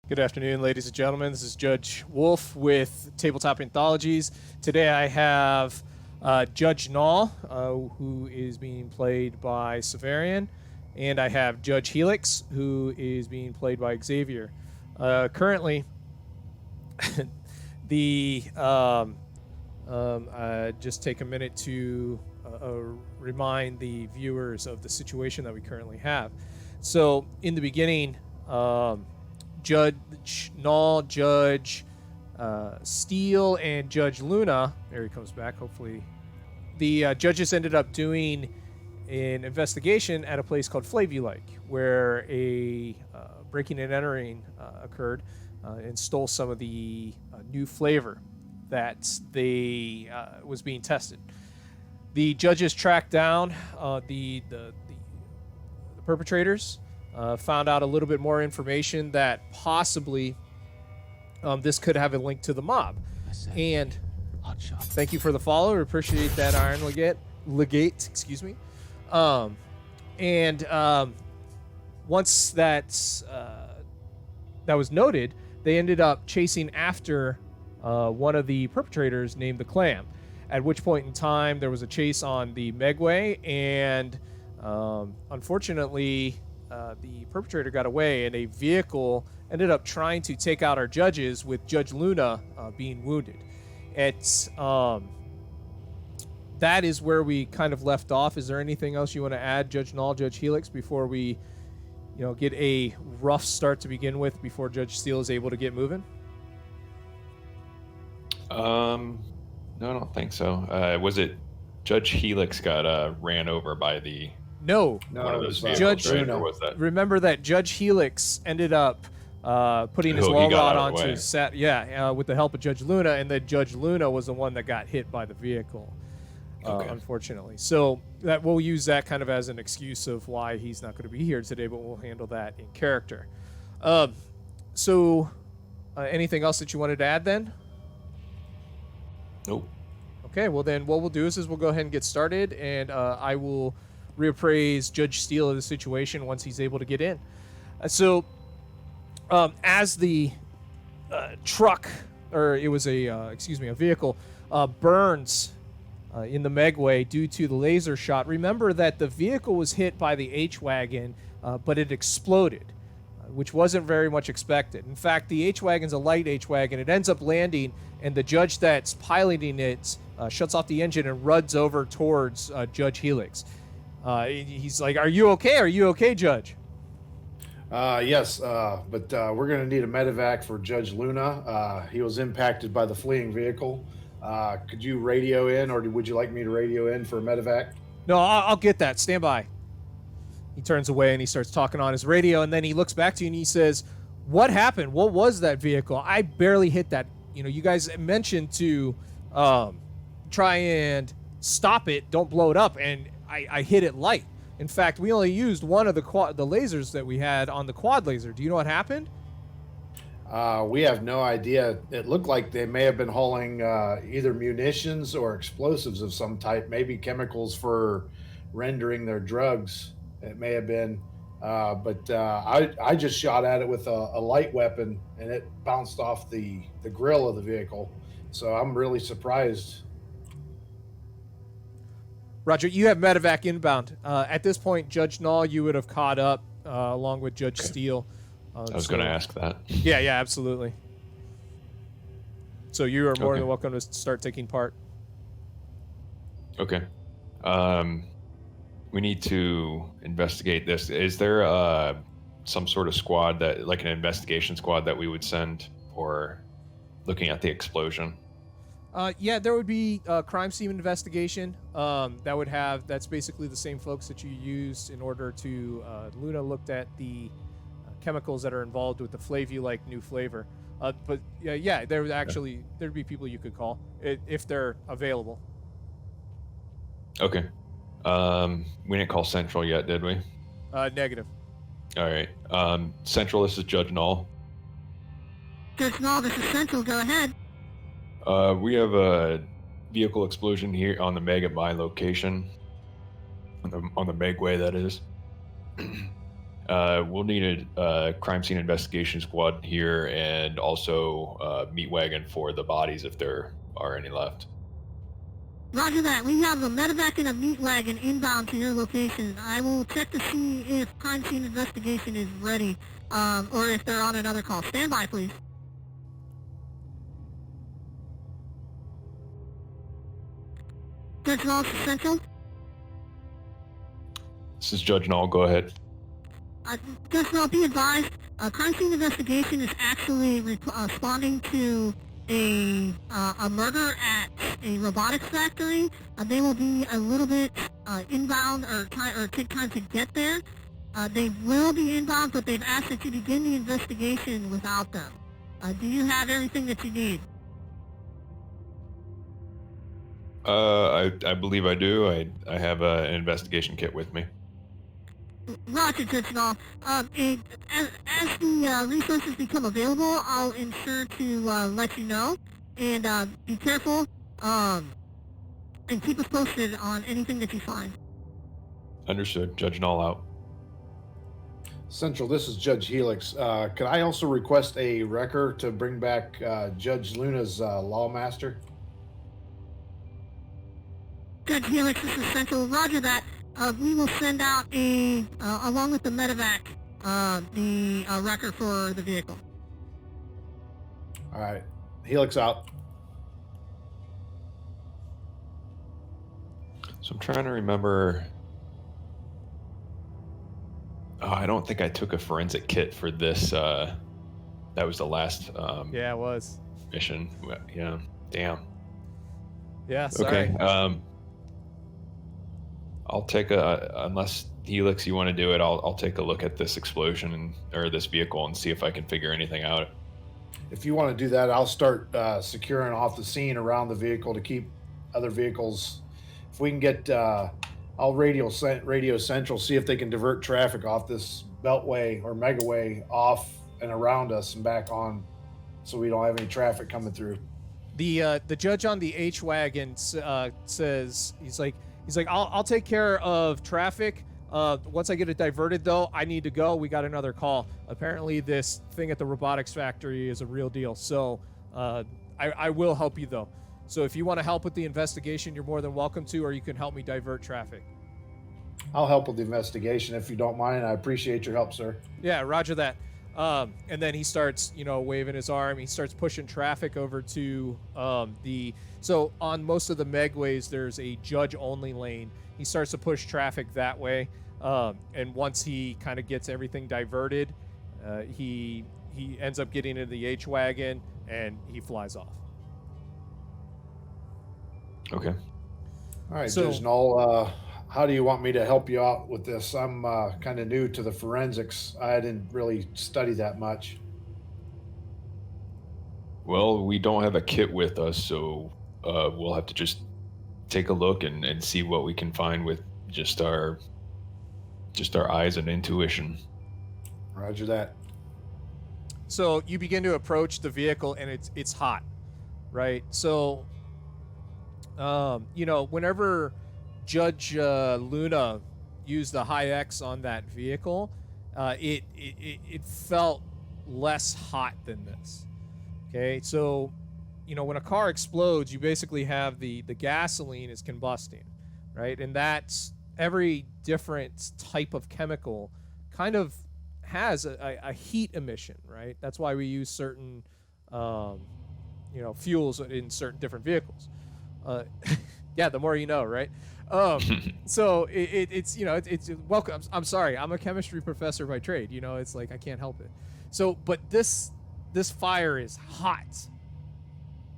Good afternoon, ladies and gentlemen. This is Judge Wolf with Tabletop Anthologies. Today I have Judge Null, who is being played by Severian, and I have Judge Helix, who is being played by Xavier. Currently, just take a minute to remind the viewers of the situation that we currently have. So, in the beginning, Judge Null, Judge Steele, and Judge Luna, there he comes back, hopefully. The judges ended up doing an investigation at a place called FlavULike, where a breaking and entering occurred and stole some of the new flavor that they was being tested. The judges tracked down the perpetrators. Found out a little bit more information that possibly this could have a link to the mob. And thank you for the follow. We appreciate that, Iron Legate, excuse me. Once that was noted, they ended up chasing after one of the perpetrators named the Clam. At which point in time, there was a chase on the Megway, and unfortunately, the perpetrator got away, and a vehicle ended up trying to take out our judges, with Judge Luna being wounded. That is where we kind of left off. Is there anything else you want to add, Judge Null, Judge Helix, before we, get a rough start to begin with before Judge Steele is able to get moving? No, I don't think so. Was it Judge Helix got ran over by the... No, one of those vehicles, Judge. right? Or was that... Remember that Judge Helix ended up putting his wall rod onto with the help of Judge Luna, and then Judge Luna was the one that got hit by the vehicle, unfortunately. So that we'll use that kind of as an excuse of why he's not going to be here today, but we'll handle that in character. Anything else that you wanted to add then? Nope. Okay, well then what we'll do is we'll go ahead and get started, and I will reappraise Judge Steele of the situation once he's able to get in. As the truck, or it was a vehicle, burns in the Megway due to the laser shot, remember that the vehicle was hit by the H-Wagon, but it exploded, which wasn't very much expected. In fact, the H-Wagon's a light H-Wagon. It ends up landing, and the judge that's piloting it shuts off the engine and runs over towards Judge Helix. He's like, "Are you okay? Are you okay, Judge?" Yes, but we're going to need a medevac for Judge Luna. He was impacted by the fleeing vehicle. Could you radio in, or would you like me to radio in for a medevac? No, I'll get that. Stand by. He turns away and he starts talking on his radio, and then he looks back to you and he says, "What happened? What was that vehicle? I barely hit that. You guys mentioned to try and stop it, don't blow it up, and I hit it light. In fact, we only used one of the lasers that we had on the quad laser. Do you know what happened?" We have no idea. It looked like they may have been hauling either munitions or explosives of some type, maybe chemicals for rendering their drugs. It may have been, but I just shot at it with a light weapon, and it bounced off the grill of the vehicle. So I'm really surprised. Roger, you have medevac inbound. At this point, Judge Null, you would have caught up along with Judge Steele. I was going to ask that. Yeah, absolutely. So you are more than welcome to start taking part. Okay. We need to investigate this. Is there some sort of squad like an investigation squad that we would send for looking at the explosion? There would be a crime scene investigation. That's basically the same folks that you used in order to, Luna looked at the chemicals that are involved with the FlavULike new flavor. There'd be people you could call if they're available. Okay. We didn't call Central yet, did we? Negative. All right. Central, this is Judge Null. Judge Null, this is Central. Go ahead. We have a vehicle explosion here on the Meg at my location. On the Megway, that is. We'll need a crime scene investigation squad here, and also a meat wagon for the bodies if there are any left. Roger that. We have a medevac and a meat wagon inbound to your location. I will check to see if crime scene investigation is ready, or if they're on another call. Stand by, please. Judge Laws Central. This is Judge Null. Go ahead. Judge Law, be advised, crime scene investigation is actually responding to a murder at a robotics factory. They will be a little bit inbound or take time to get there. They will be inbound, but they've asked that you begin the investigation without them. Do you have everything that you need? I believe I do. I have an investigation kit with me. Roger, Judge Law. As the resources become available, I'll ensure to let you know. And be careful, and keep us posted on anything that you find. Understood. Judge Null out. Central, this is Judge Helix. Could I also request a wrecker to bring back Judge Luna's lawmaster? Judge Helix, this is Central. Roger that. We will send out along with the medevac, the wrecker for the vehicle. All right. Helix out. So I'm trying to remember. Oh, I don't think I took a forensic kit for this. That was the last Yeah, it was. mission. Yeah. Damn. Yeah, sorry. Okay. I'll take unless Helix, you want to do it, I'll take a look at this explosion or this vehicle and see if I can figure anything out. If you want to do that, I'll start securing off the scene around the vehicle to keep other vehicles. If we can get, I'll radio Central, see if they can divert traffic off this beltway or megaway off and around us and back on, so we don't have any traffic coming through. The judge on the H wagon says he's like I'll take care of traffic. Once I get it diverted, though, I need to go. We got another call. Apparently, this thing at the robotics factory is a real deal. So I will help you, though. So if you want to help with the investigation, you're more than welcome to, or you can help me divert traffic. I'll help with the investigation if you don't mind. I appreciate your help, sir. Yeah, roger that. And then he starts, waving his arm. He starts pushing traffic over to So on most of the megways, there's a judge-only lane. He starts to push traffic that way. And once he kind of gets everything diverted, he ends up getting into the H-Wagon, and he flies off. Okay. All right, So- Judge Null, how do you want me to help you out with this? I'm kind of new to the forensics. I didn't really study that much. Well, we don't have a kit with us, so we'll have to just take a look and see what we can find with just our eyes and intuition. Roger that. So you begin to approach the vehicle, and it's hot, right? So, whenever Judge Luna used the high X on that vehicle, it felt less hot than this. Okay, so when a car explodes, you basically have the gasoline is combusting, right? And that's every different type of chemical kind of has a heat emission, right? That's why we use certain fuels in certain different vehicles. Yeah, the more you know, right? So it's welcome. I'm sorry, I'm a chemistry professor by trade. It's like I can't help it. So, but this fire is hot.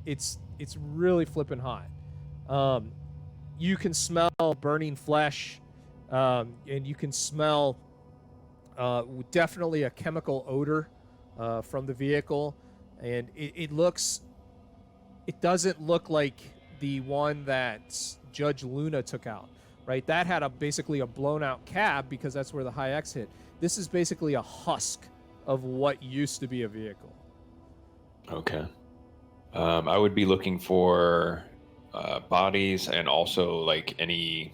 It's really flipping hot. You can smell burning flesh, and you can smell definitely a chemical odor from the vehicle, and it doesn't look like the one that Judge Luna took out, right? That had basically a blown out cab because that's where the high X hit. This is basically a husk of what used to be a vehicle. Okay. I would be looking for bodies and also like any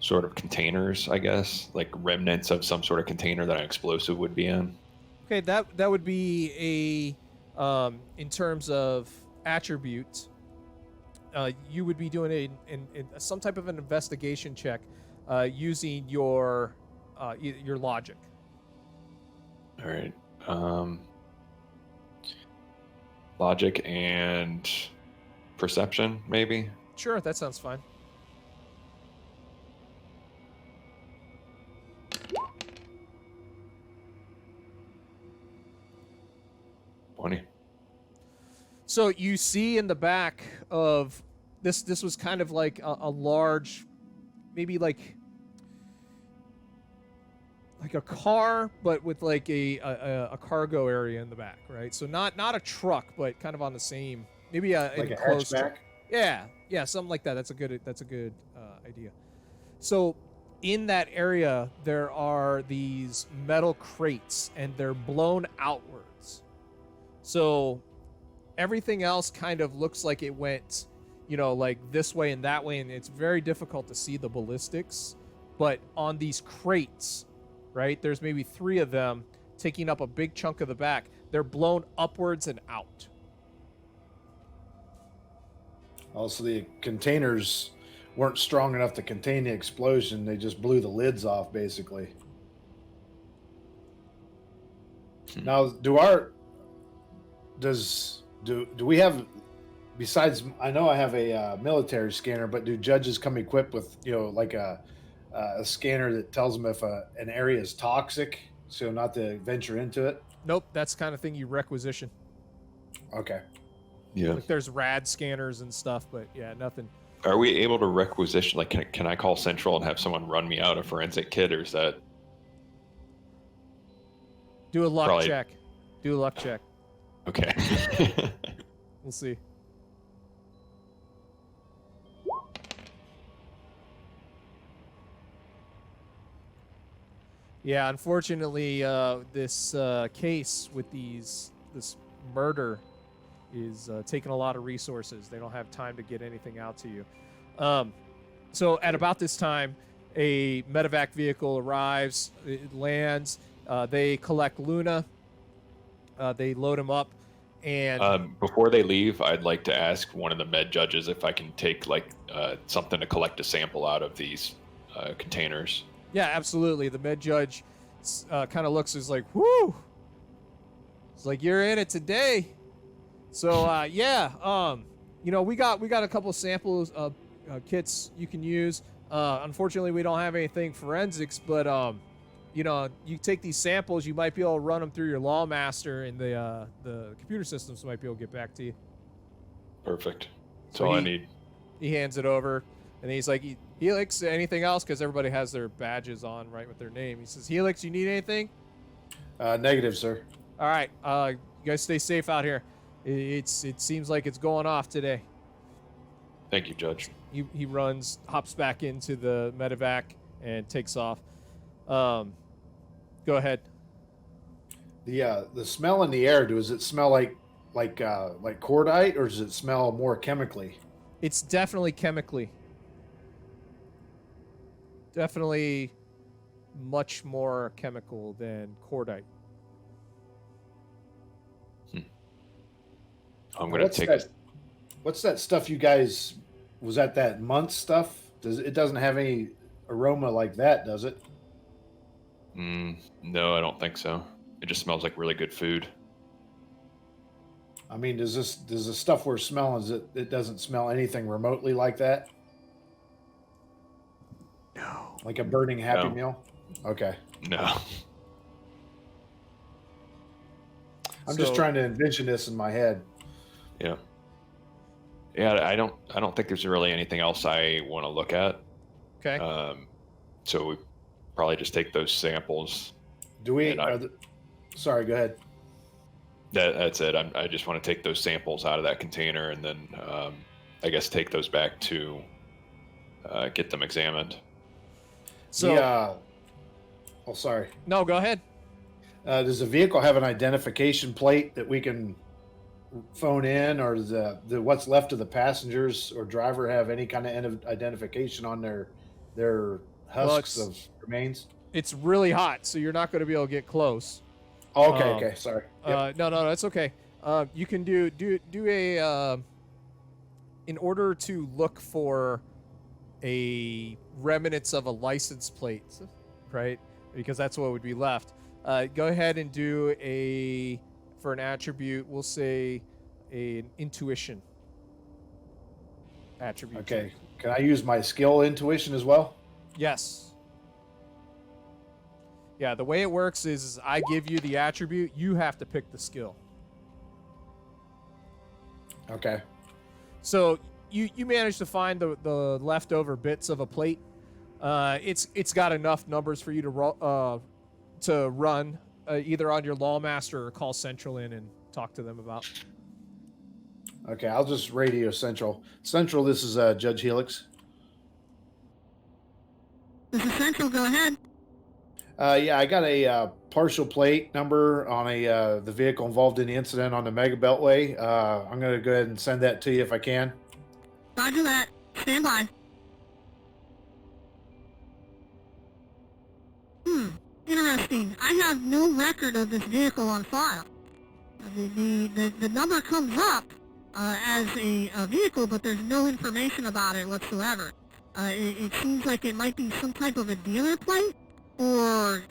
sort of containers, I guess, like remnants of some sort of container that an explosive would be in. Okay, that would be a in terms of attribute. You would be doing some type of an investigation check using your logic. All right. Logic and perception, maybe. Sure, that sounds fine. So you see in the back of this was kind of like a large, maybe like a car, but with like a cargo area in the back, right? So not a truck, but kind of on the same, maybe Like an a enclosed hatchback? truck. Yeah, something like that. That's a good idea. So in that area, there are these metal crates, and they're blown outwards. So everything else kind of looks like it went, like this way and that way, and it's very difficult to see the ballistics. But on these crates, right, there's maybe 3 of them taking up a big chunk of the back. They're blown upwards and out. Also, the containers weren't strong enough to contain the explosion. They just blew the lids off, basically. Now, do we have, besides, I know I have a military scanner, but do judges come equipped with, like a scanner that tells them if an area is toxic, so not to venture into it? Nope, that's the kind of thing you requisition. Okay. Yeah. Like there's rad scanners and stuff, but yeah, nothing. Are we able to requisition? Like, can I call Central and have someone run me out a forensic kit, or is that Do a luck Probably- check. Do a luck check. okay? We'll see. Yeah, unfortunately, this case with this murder is taking a lot of resources. They don't have time to get anything out to you. So at about this time, a medevac vehicle arrives. It lands. They collect Luna. They load him up, and Before they leave, I'd like to ask one of the med judges if I can take something to collect a sample out of these containers. yeah, absolutely. The med judge kind of looks as like, whoo. It's like, you're in it today. So we got a couple of samples of kits you can use. Unfortunately, we don't have anything forensics, but you take these samples, you might be able to run them through your Lawmaster, and the computer systems might be able to get back to you. Perfect. That's So all I he- need. He hands it over, and he's like, Helix, anything else? Because everybody has their badges on, right, with their name. He says, Helix, you need anything? Negative, sir. All right, you guys stay safe out here. It seems like it's going off today. Thank you, Judge. He hops back into the medevac, and takes off. Go ahead. The smell in the air, does it smell like cordite, or does it smell more chemically? It's definitely chemically. Definitely much more chemical than cordite. I'm gonna take What's that stuff you guys, was that month stuff? It doesn't have any aroma like that, does it? No, I don't think so. It just smells like really good food. I mean, does the stuff we're smelling, it doesn't smell anything remotely like that? No. Like a burning Happy No. Meal? Okay. No. I'm just trying to envision this in my head. Yeah. Yeah, I don't think there's really anything else I want to look at. Okay. So we probably just take those samples. Do we? And Sorry, go ahead. That's it. I just want to take those samples out of that container, and then I guess take those back to get them examined. So oh, sorry. no, go ahead. Does the vehicle have an identification plate that we can phone in, or does the what's left of the passengers or driver have any kind of identification on their husks of remains? It's really hot, so you're not going to be able to get close. Oh, okay, sorry. Yep. No, that's okay. You can do a in order to look for a remnants of a license plate, right? Because that's what would be left. Go ahead and do for an attribute, we'll say an intuition attribute. Okay. Can I use my skill intuition as well? Yes. Yeah, the way it works is I give you the attribute, you have to pick the skill. Okay. So you managed to find the leftover bits of a plate. It's got enough numbers for you to run either on your Lawmaster or call Central in and talk to them about. Okay, I'll just radio Central. Central, this is Judge Helix. This is Central, go ahead. Yeah, I got a partial plate number on the vehicle involved in the incident on the Mega Beltway. I'm going to go ahead and send that to you if I can. Roger that. Stand by. Interesting. I have no record of this vehicle on file. The number comes up as a vehicle, but there's no information about it whatsoever. It seems like it might be some type of a dealer plate or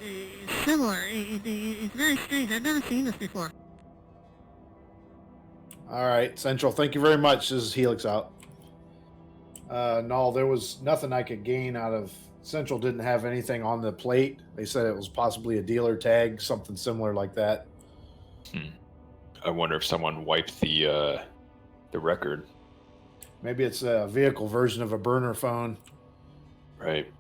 similar. It's very strange. I've never seen this before. All right, Central, thank you very much. This is Helix out. No, there was nothing I could gain out of. Central didn't have anything on the plate. They said it was possibly a dealer tag, something similar like that. I wonder if someone wiped the record. Maybe it's a vehicle version of a burner phone. Right.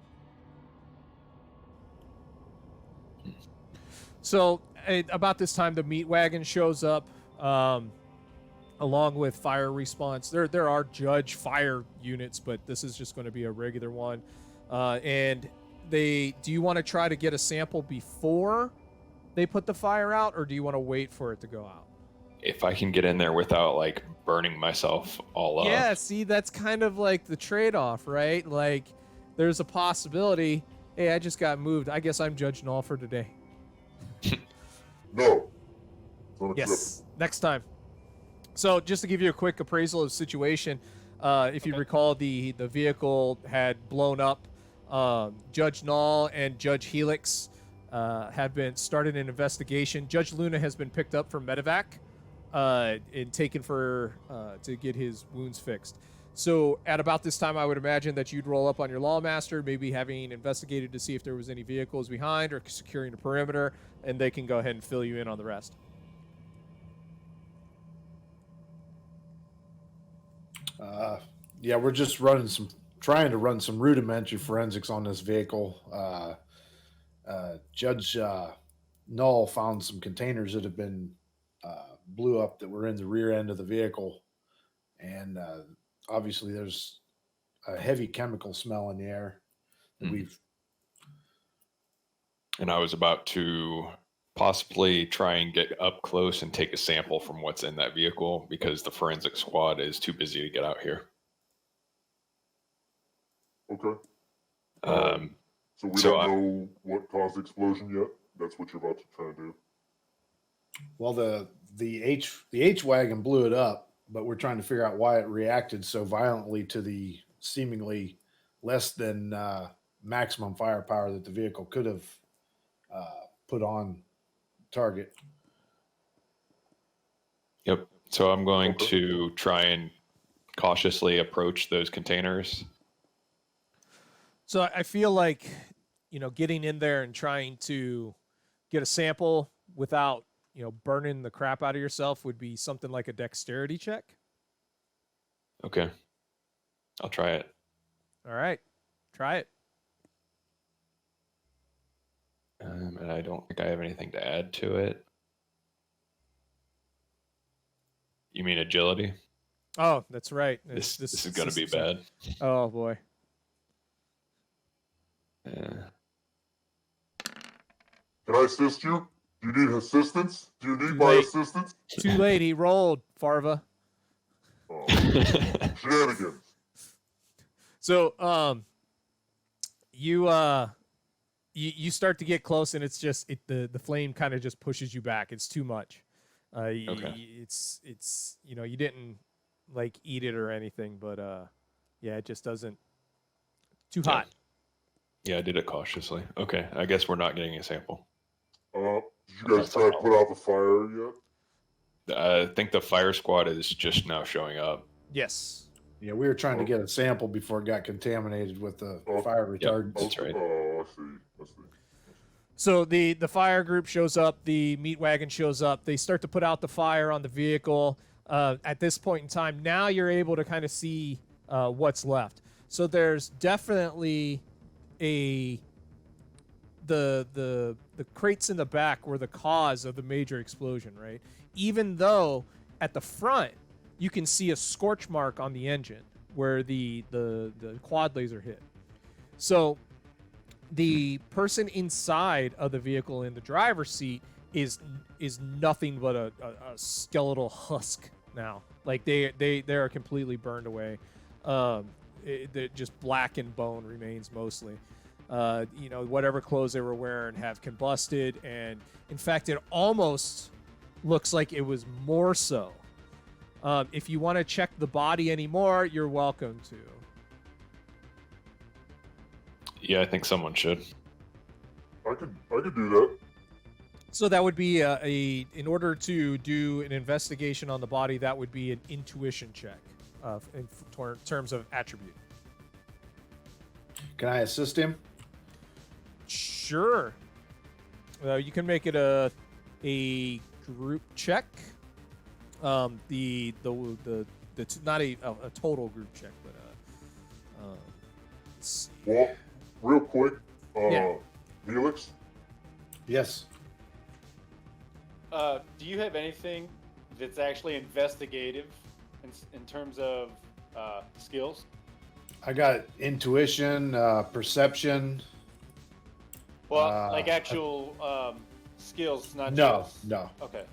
So about this time, the meat wagon shows up, along with fire response. There are judge fire units, but this is just going to be a regular one. And do you want to try to get a sample before they put the fire out, or do you want to wait for it to go out? If I can get in there without like burning myself all up. Yeah, see, that's kind of like the trade-off, right? Like, there's a possibility, hey, I just got moved. I guess I'm Judge Null for today. No. Yes, next time. So just to give you a quick appraisal of the situation, if you recall, the vehicle had blown up. Judge Null and Judge Helix have been started an investigation. Judge Luna has been picked up for medevac and taken for to get his wounds fixed. So at about this time, I would imagine that you'd roll up on your Lawmaster, maybe having investigated to see if there was any vehicles behind or securing the perimeter, and they can go ahead and fill you in on the rest. Yeah, we're just trying to run some rudimentary forensics on this vehicle. Judge Null found some containers that have been blew up that were in the rear end of the vehicle, and obviously there's a heavy chemical smell in the air that we've. And I was about to possibly try and get up close and take a sample from what's in that vehicle because the forensic squad is too busy to get out here. Okay. So we so don't know what caused the explosion yet? That's what you're about to try to do? Well, the H wagon blew it up, but we're trying to figure out why it reacted so violently to the seemingly less than maximum firepower that the vehicle could have put on target. Yep. So I'm going to try and cautiously approach those containers. So I feel like, getting in there and trying to get a sample without, burning the crap out of yourself would be something like a dexterity check. Okay. I'll try it. All right. Try it. And I don't think I have anything to add to it. You mean agility? Oh, that's right. This is going to be bad. Oh, boy. Can I assist you? Do you need assistance? Do you need my assistance? Too late. He rolled, Farva. Oh, shenanigans. So, you start to get close, and it's just the flame kind of just pushes you back. It's too much. Okay. It's you didn't like eat it or anything, but yeah, it just doesn't. Too hot. Yeah, I did it cautiously. Okay, I guess we're not getting a sample. Did you guys try to put out the fire yet? I think the fire squad is just now showing up. Yes. Yeah, we were trying to get a sample before it got contaminated with the fire retardants. That's right. Oh, I see. So the fire group shows up, the meat wagon shows up. They start to put out the fire on the vehicle. At this point in time, now you're able to kind of see what's left. So there's definitely the crates in the back were the cause of the major explosion, right? Even though at the front you can see a scorch mark on the engine where the quad laser hit. So the person inside of the vehicle in the driver's seat is nothing but a skeletal husk now. Like they are completely burned away. Just black and bone remains mostly. Whatever clothes they were wearing have combusted, and in fact, it almost looks like it was more so. If you want to check the body anymore, you're welcome to. Yeah, I think someone should. I could do that. So that would be in order to do an investigation on the body, that would be an intuition check in terms of attribute. Can I assist him? Sure. You can make it a group check. Not a total group check, but let's see. Well, real quick, Yeah. Felix, Yes. Do you have anything that's actually investigative in terms of skills? I got intuition, perception. Well, like actual skills, not No, just... no. Okay.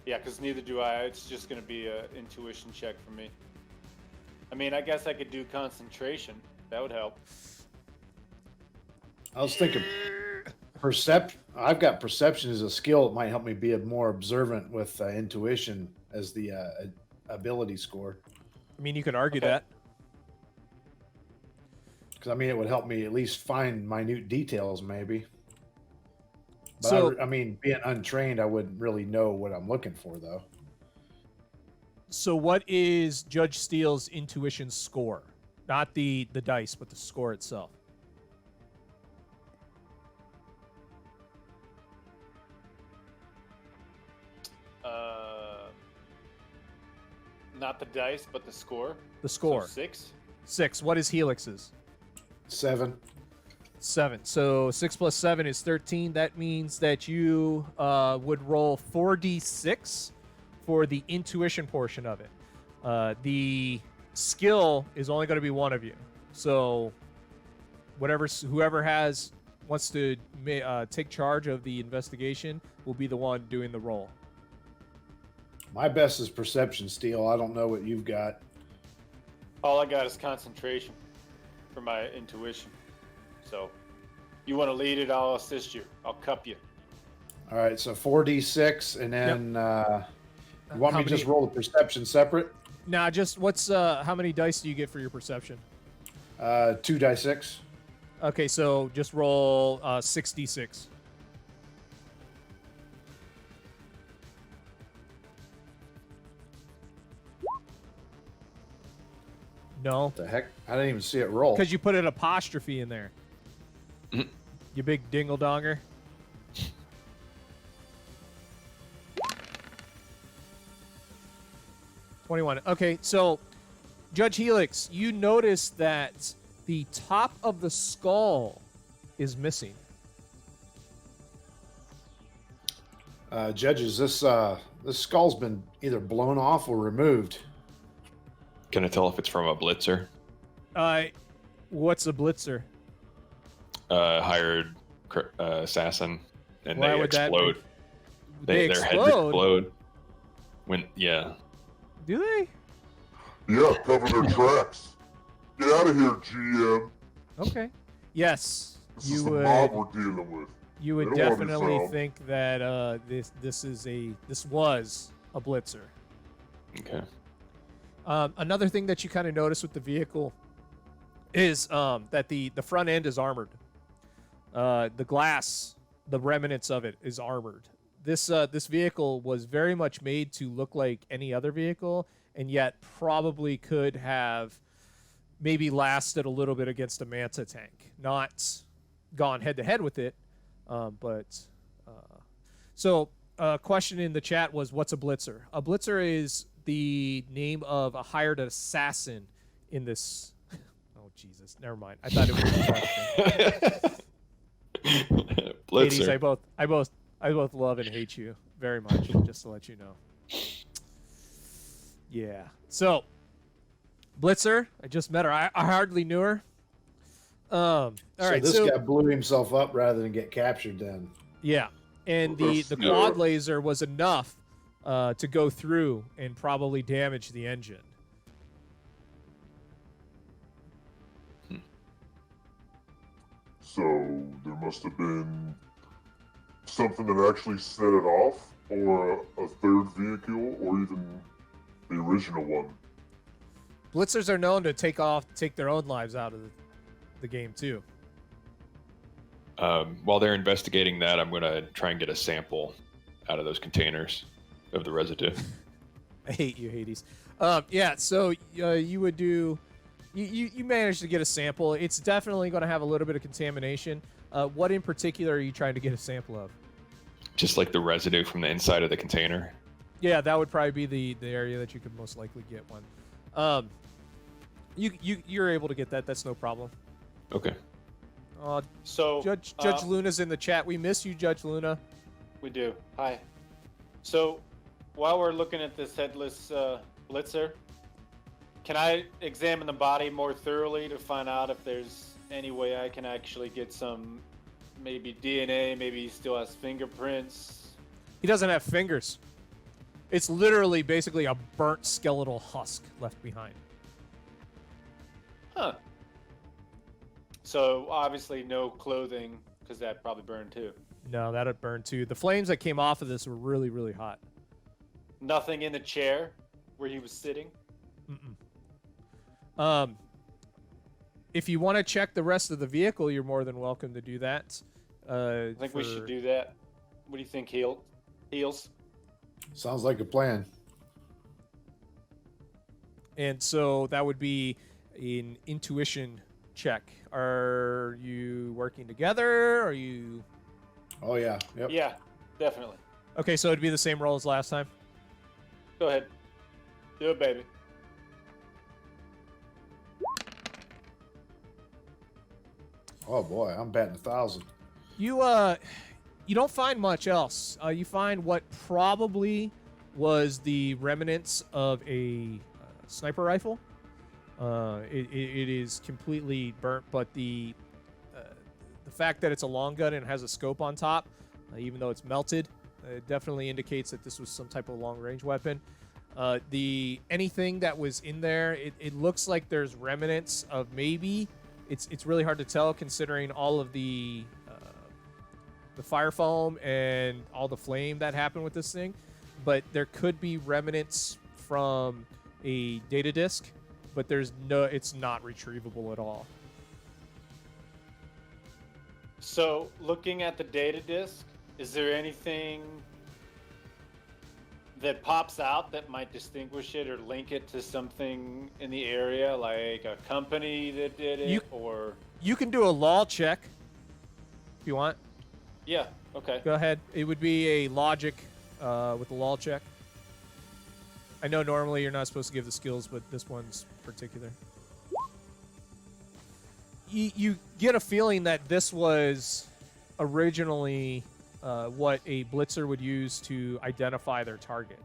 Yeah, because neither do I. It's just going to be an intuition check for me. I mean, I guess I could do concentration. That would help. I was thinking I've got perception as a skill. It might help me be more observant with intuition as the ability score. I mean, you can argue Okay. that. Because, I mean, it would help me at least find minute details, maybe. But So- I mean, being untrained, I wouldn't really know what I'm looking for, though. So what is Judge Steele's intuition score? Not the dice, but the score itself. Not the dice, but the score. The score. So 6. 6. What is Helix's? 7. 7. So 6 plus 7 is 13. That means that you would roll 4d6 for the intuition portion of it. The skill is only going to be one of you. So whoever wants to take charge of the investigation will be the one doing the roll. My best is perception, Steel. I don't know what you've got. All I got is concentration for my intuition. So, you want to lead it, I'll assist you. I'll cup you. All right, so 4d6, and then you want How me to just many- roll the perception separate? Nah, just how many dice do you get for your perception? 2d6. Okay, so just roll 6d6. No, What the heck? I didn't even see it roll. because you put an apostrophe in there. Mhm. You big dingle donger. $21. Okay, so Judge Helix, you notice that the top of the skull is missing. Judges, this skull's been either blown off or removed. Can I tell if it's from a blitzer? What's a blitzer? Hired assassin, and Why they would that be? explode. They Their heads explode? explode. Yeah. Do they? yeah, cover their tracks. Get out of here, GM. Okay. Yes, This you is the would. mob we're dealing with. You would They don't wanna be definitely found. think that this was a blitzer. Okay. Another thing that you kind of notice with the vehicle is that the front end is armored. The glass, the remnants of it, is armored. This vehicle was very much made to look like any other vehicle, and yet probably could have maybe lasted a little bit against a Manta tank. Not gone head to head with it, so question in the chat was, what's a blitzer? A blitzer is the name of a hired assassin in this. Oh Jesus, never mind. I thought it was a question. Hades, Blitzer. I both love and hate you very much. Just to let you know. Yeah. So, Blitzer, I just met her. I hardly knew her. All right. This guy blew himself up rather than get captured. Then. Yeah, and the quad laser was enough to go through and probably damage the engine. So there must have been something that actually set it off, or a third vehicle, or even the original one. Blitzers are known to take their own lives out of the game too. While they're investigating that, I'm going to try and get a sample out of those containers of the residue. I hate you, Hades. Yeah, so you would do. You managed to get a sample. It's definitely going to have a little bit of contamination. What in particular are you trying to get a sample of? Just like the residue from the inside of the container. Yeah, that would probably be the area that you could most likely get one. You're able to get that. That's no problem. Okay. So Judge Luna's in the chat. We miss you, Judge Luna. We do. Hi. So, while we're looking at this headless blitzer, can I examine the body more thoroughly to find out if there's any way I can actually get some, maybe DNA, maybe he still has fingerprints? He doesn't have fingers. It's literally basically a burnt skeletal husk left behind. Huh. So, obviously no clothing, because that probably burned too. No, that'd burn too. The flames that came off of this were really, really hot. Nothing in the chair where he was sitting? Mm-mm. If you want to check the rest of the vehicle, you're more than welcome to do that. I think we should do that. What do you think, Heels? Sounds like a plan. And so that would be an intuition check. Are you working together? Are you... Oh yeah. Yep. Yeah, definitely. Okay, so it'd be the same roll as last time. Go ahead. Do it, baby. Oh boy, I'm batting 1,000. You don't find much else. You find what probably was the remnants of a sniper rifle. It is completely burnt, but the fact that it's a long gun and has a scope on top, even though it's melted, it definitely indicates that this was some type of long-range weapon. Anything that was in there, it looks like there's remnants of maybe. It's really hard to tell considering all of the fire foam and all the flame that happened with this thing, but there could be remnants from a data disk, but it's not retrievable at all. So, looking at the data disk, is there anything that pops out that might distinguish it or link it to something in the area, like a company that did it, or... You can do a law check if you want. Yeah, okay. Go ahead. It would be a logic with a law check. I know normally you're not supposed to give the skills, but this one's particular. You get a feeling that this was originally what a blitzer would use to identify their target.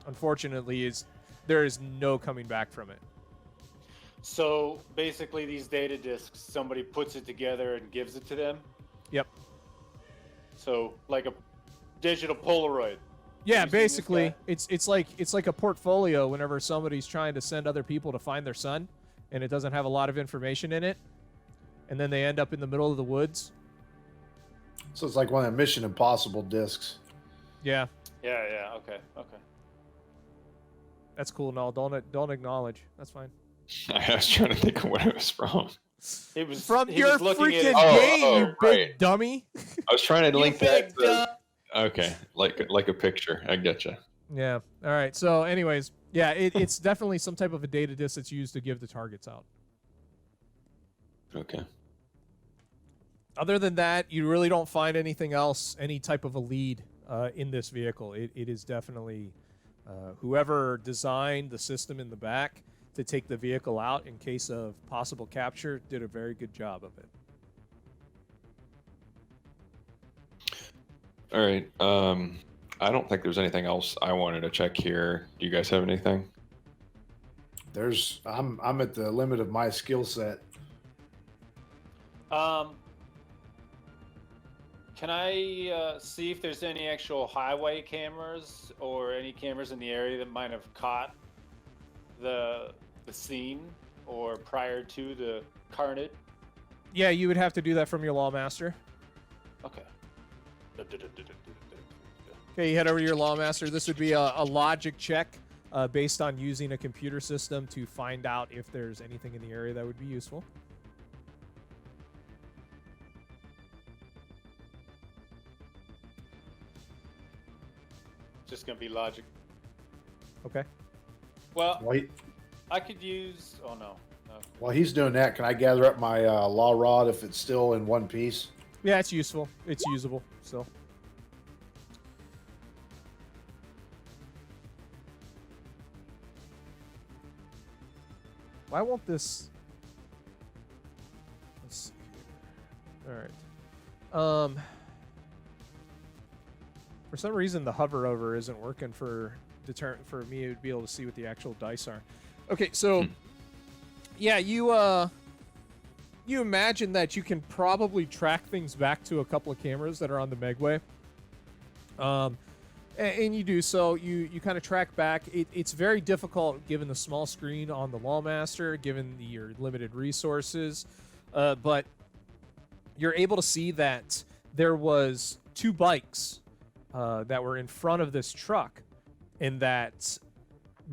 Unfortunately, there is no coming back from it. So basically these data disks, somebody puts it together and gives it to them? Yep. So like a digital Polaroid. Yeah, Have you seen this basically, guy? it's like a portfolio whenever somebody's trying to send other people to find their son, and it doesn't have a lot of information in it, and then they end up in the middle of the woods. So it's like one of the Mission Impossible discs. Yeah, Yeah. Okay. that's cool. No, don't acknowledge. That's fine. I was trying to think of what it was from. It was From he your was looking freaking at game, you big right. dummy. I was trying to link that. big dumb. Okay, like a picture. I getcha. Yeah. All right. So, anyways, yeah, it's definitely some type of a data disk that's used to give the targets out. Okay. Other than that, you really don't find anything else, any type of a lead in this vehicle. It is definitely whoever designed the system in the back to take the vehicle out in case of possible capture did a very good job of it. All right. I don't think there's anything else I wanted to check here. Do you guys have anything? I'm at the limit of my skill set. Can I see if there's any actual highway cameras or any cameras in the area that might have caught the scene or prior to the carnage? Yeah, you would have to do that from your Lawmaster. Okay. Okay, you head over to your Lawmaster. This would be a logic check based on using a computer system to find out if there's anything in the area that would be useful. Just gonna be logic. Okay. Well, Wait, I could use. Oh no. while he's doing that, can I gather up my law rod if it's still in one piece? Yeah, it's useful. It's usable still. Why won't this... Let's see here. All right. For some reason, the hover over isn't working for me to be able to see what the actual dice are. Okay, so yeah, you imagine that you can probably track things back to a couple of cameras that are on the Megway. And you do so. You kind of track back. It's very difficult given the small screen on the Lawmaster, given your limited resources. But you're able to see that there was 2 bikes that were in front of this truck, and that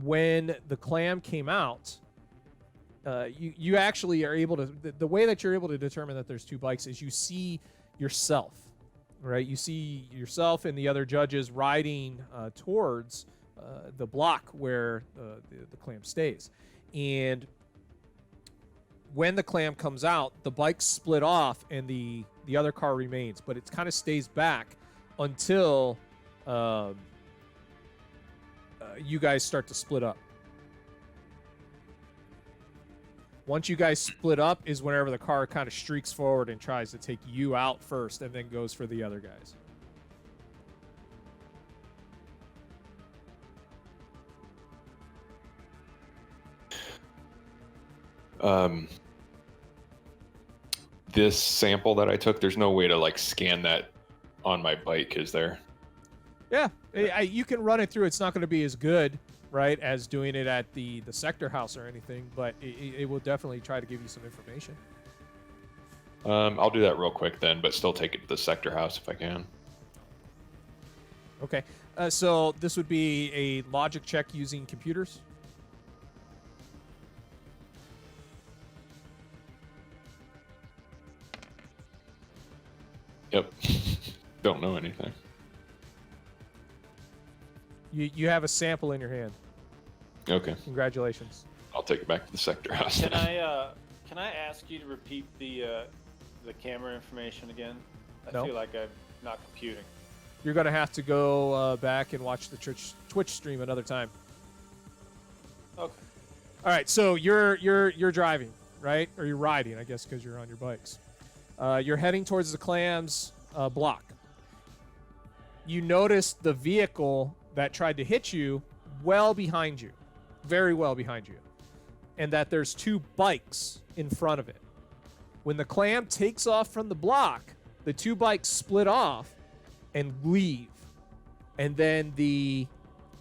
when the clam came out, you actually are able to... The way that you're able to determine that there's 2 bikes is you see yourself. Right, you see yourself and the other judges riding towards the block where the clam stays. And when the clam comes out, the bikes split off and the other car remains, but it kind of stays back until you guys start to split up. Once you guys split up is whenever the car kind of streaks forward and tries to take you out first and then goes for the other guys. This sample that I took, there's no way to like scan that on my bike, is there? Yeah, you can run it through. It's not going to be as good, right, as doing it at the sector house or anything, but it will definitely try to give you some information. I'll do that real quick then, but still take it to the sector house if I can. Okay, so this would be a logic check using computers. Yep. Don't know anything. You have a sample in your hand. Okay. Congratulations. I'll take it back to the sector house. Can I ask you to repeat the camera information again? I No. feel like I'm not computing. You're going to have to go back and watch the Twitch stream another time. Okay. All right, so you're driving, right? Or you're riding, I guess, because you're on your bikes. You're heading towards the clams block. You notice the vehicle that tried to hit you well behind you, very well behind you, and that there's 2 bikes in front of it. When the clam takes off from the block, the 2 bikes split off and leave, and then the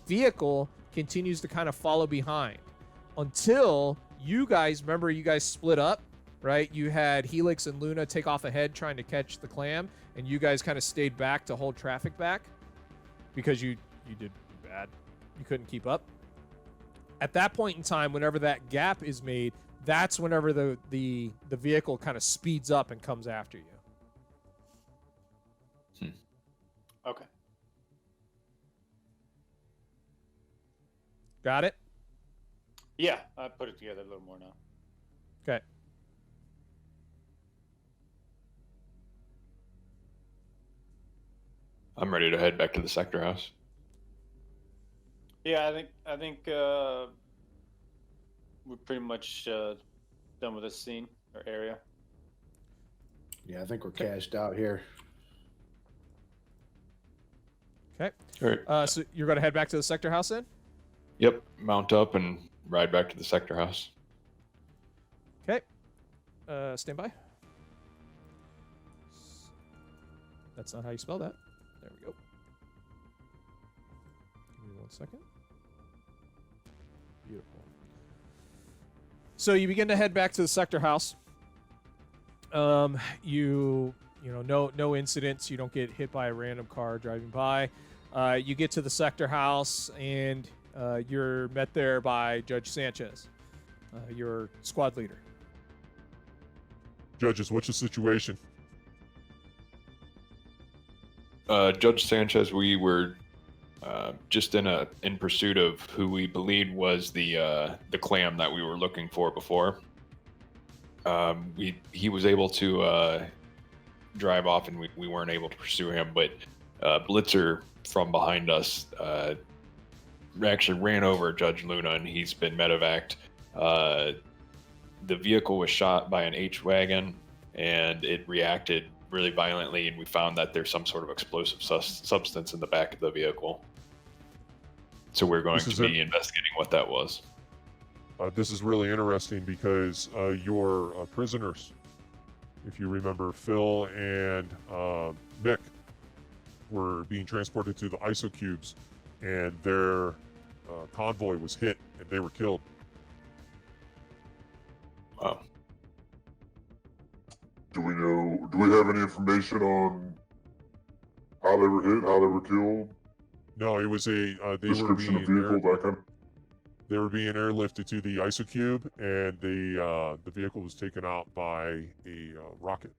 vehicle continues to kind of follow behind until You guys, remember you guys split up, right? You had Helix and Luna take off ahead trying to catch the clam, and you guys kind of stayed back to hold traffic back because you did bad. You couldn't keep up. At that point in time, whenever that gap is made, that's whenever the vehicle kind of speeds up and comes after you. Okay. Got it? Yeah, I put it together a little more now. Okay. I'm ready to head back to the sector house. Yeah, I think we're pretty much done with this scene or area. Yeah, I think we're cashed out here. Okay. All right. So you're going to head back to the sector house then? Yep. Mount up and ride back to the sector house. Okay. Stand by. That's not how you spell that. There we go. Give me 1 second. Beautiful. So you begin to head back to the sector house. You know, no incidents. You don't get hit by a random car driving by. You get to the sector house and you're met there by Judge Sanchez, your squad leader. Judges, what's the situation? Judge Sanchez, we were just in pursuit of who we believed was the clam that we were looking for before. He was able to drive off, and we weren't able to pursue him. But Blitzer from behind us actually ran over Judge Luna, and he's been medevaced. The vehicle was shot by an H-wagon, and it reacted really violently, and we found that there's some sort of explosive substance in the back of the vehicle. So we're going to be investigating what that was. This is really interesting because your prisoners, if you remember, Phil and Mick, were being transported to the isocubes, and their convoy was hit, and they were killed. Wow. Do we have any information on how they were hit, how they were killed? No, it was description of vehicle, that kind of. They were being airlifted to the isocube, and the vehicle was taken out by a rocket.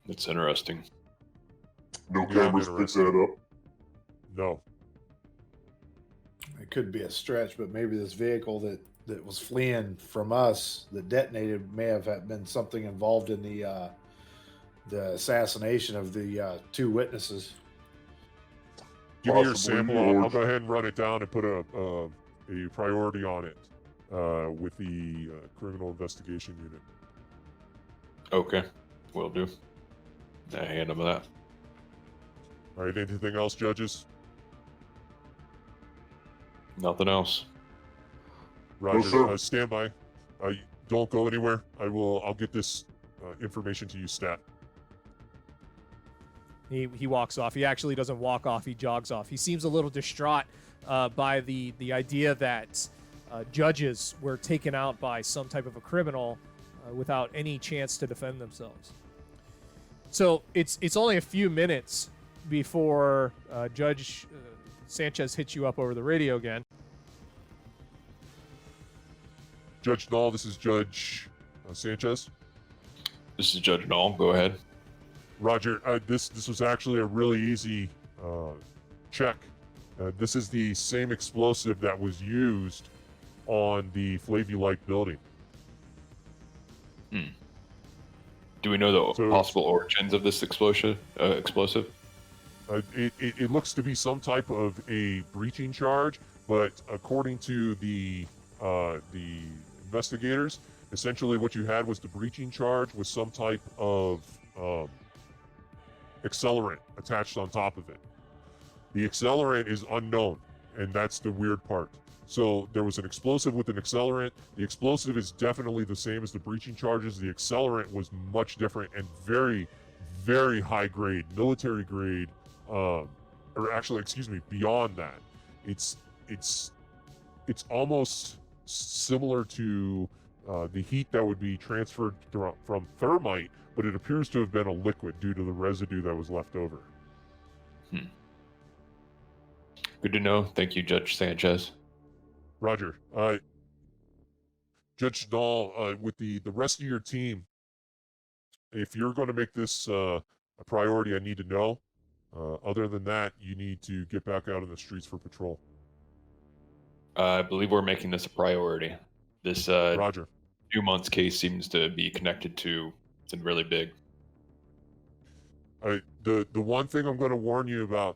That's interesting. No cameras picked that up? No. It could be a stretch, but maybe this vehicle that was fleeing from us that detonated may have been something involved in the assassination of the two witnesses. Give me your sample. I'll go ahead and run it down and put a priority on it with the criminal investigation unit. Okay, will do. I hand him that. All right. Anything else, judges? Nothing else. Roger. No, stand by. Don't go anywhere. I'll get this information to you, stat. He walks off. He actually doesn't walk off. He jogs off. He seems a little distraught by the idea that judges were taken out by some type of a criminal without any chance to defend themselves. So it's only a few minutes before Judge Sanchez hits you up over the radio again. Judge Null, this is Judge Sanchez. This is Judge Null. Go ahead. Roger, this was actually a really easy check. This is the same explosive that was used on the FlavULike building. Do we know the possible origins of this explosive? It looks to be some type of a breaching charge, but according to the investigators, essentially what you had was the breaching charge with some type of accelerant attached on top of it. The accelerant is unknown, and that's the weird part. So there was an explosive with an accelerant. The explosive is definitely the same as the breaching charges. The accelerant was much different and very, very high grade, military grade, or actually, excuse me, beyond that. It's it's almost similar to the heat that would be transferred from thermite, but it appears to have been a liquid due to the residue that was left over. Good to know. Thank you, Judge Sanchez. Roger. Judge Dahl, with the rest of your team, if you're going to make this a priority, I need to know. Other than that, you need to get back out in the streets for patrol. I believe we're making this a priority. This Roger. 2 months case seems to be connected to something really big. The one thing I'm going to warn you about,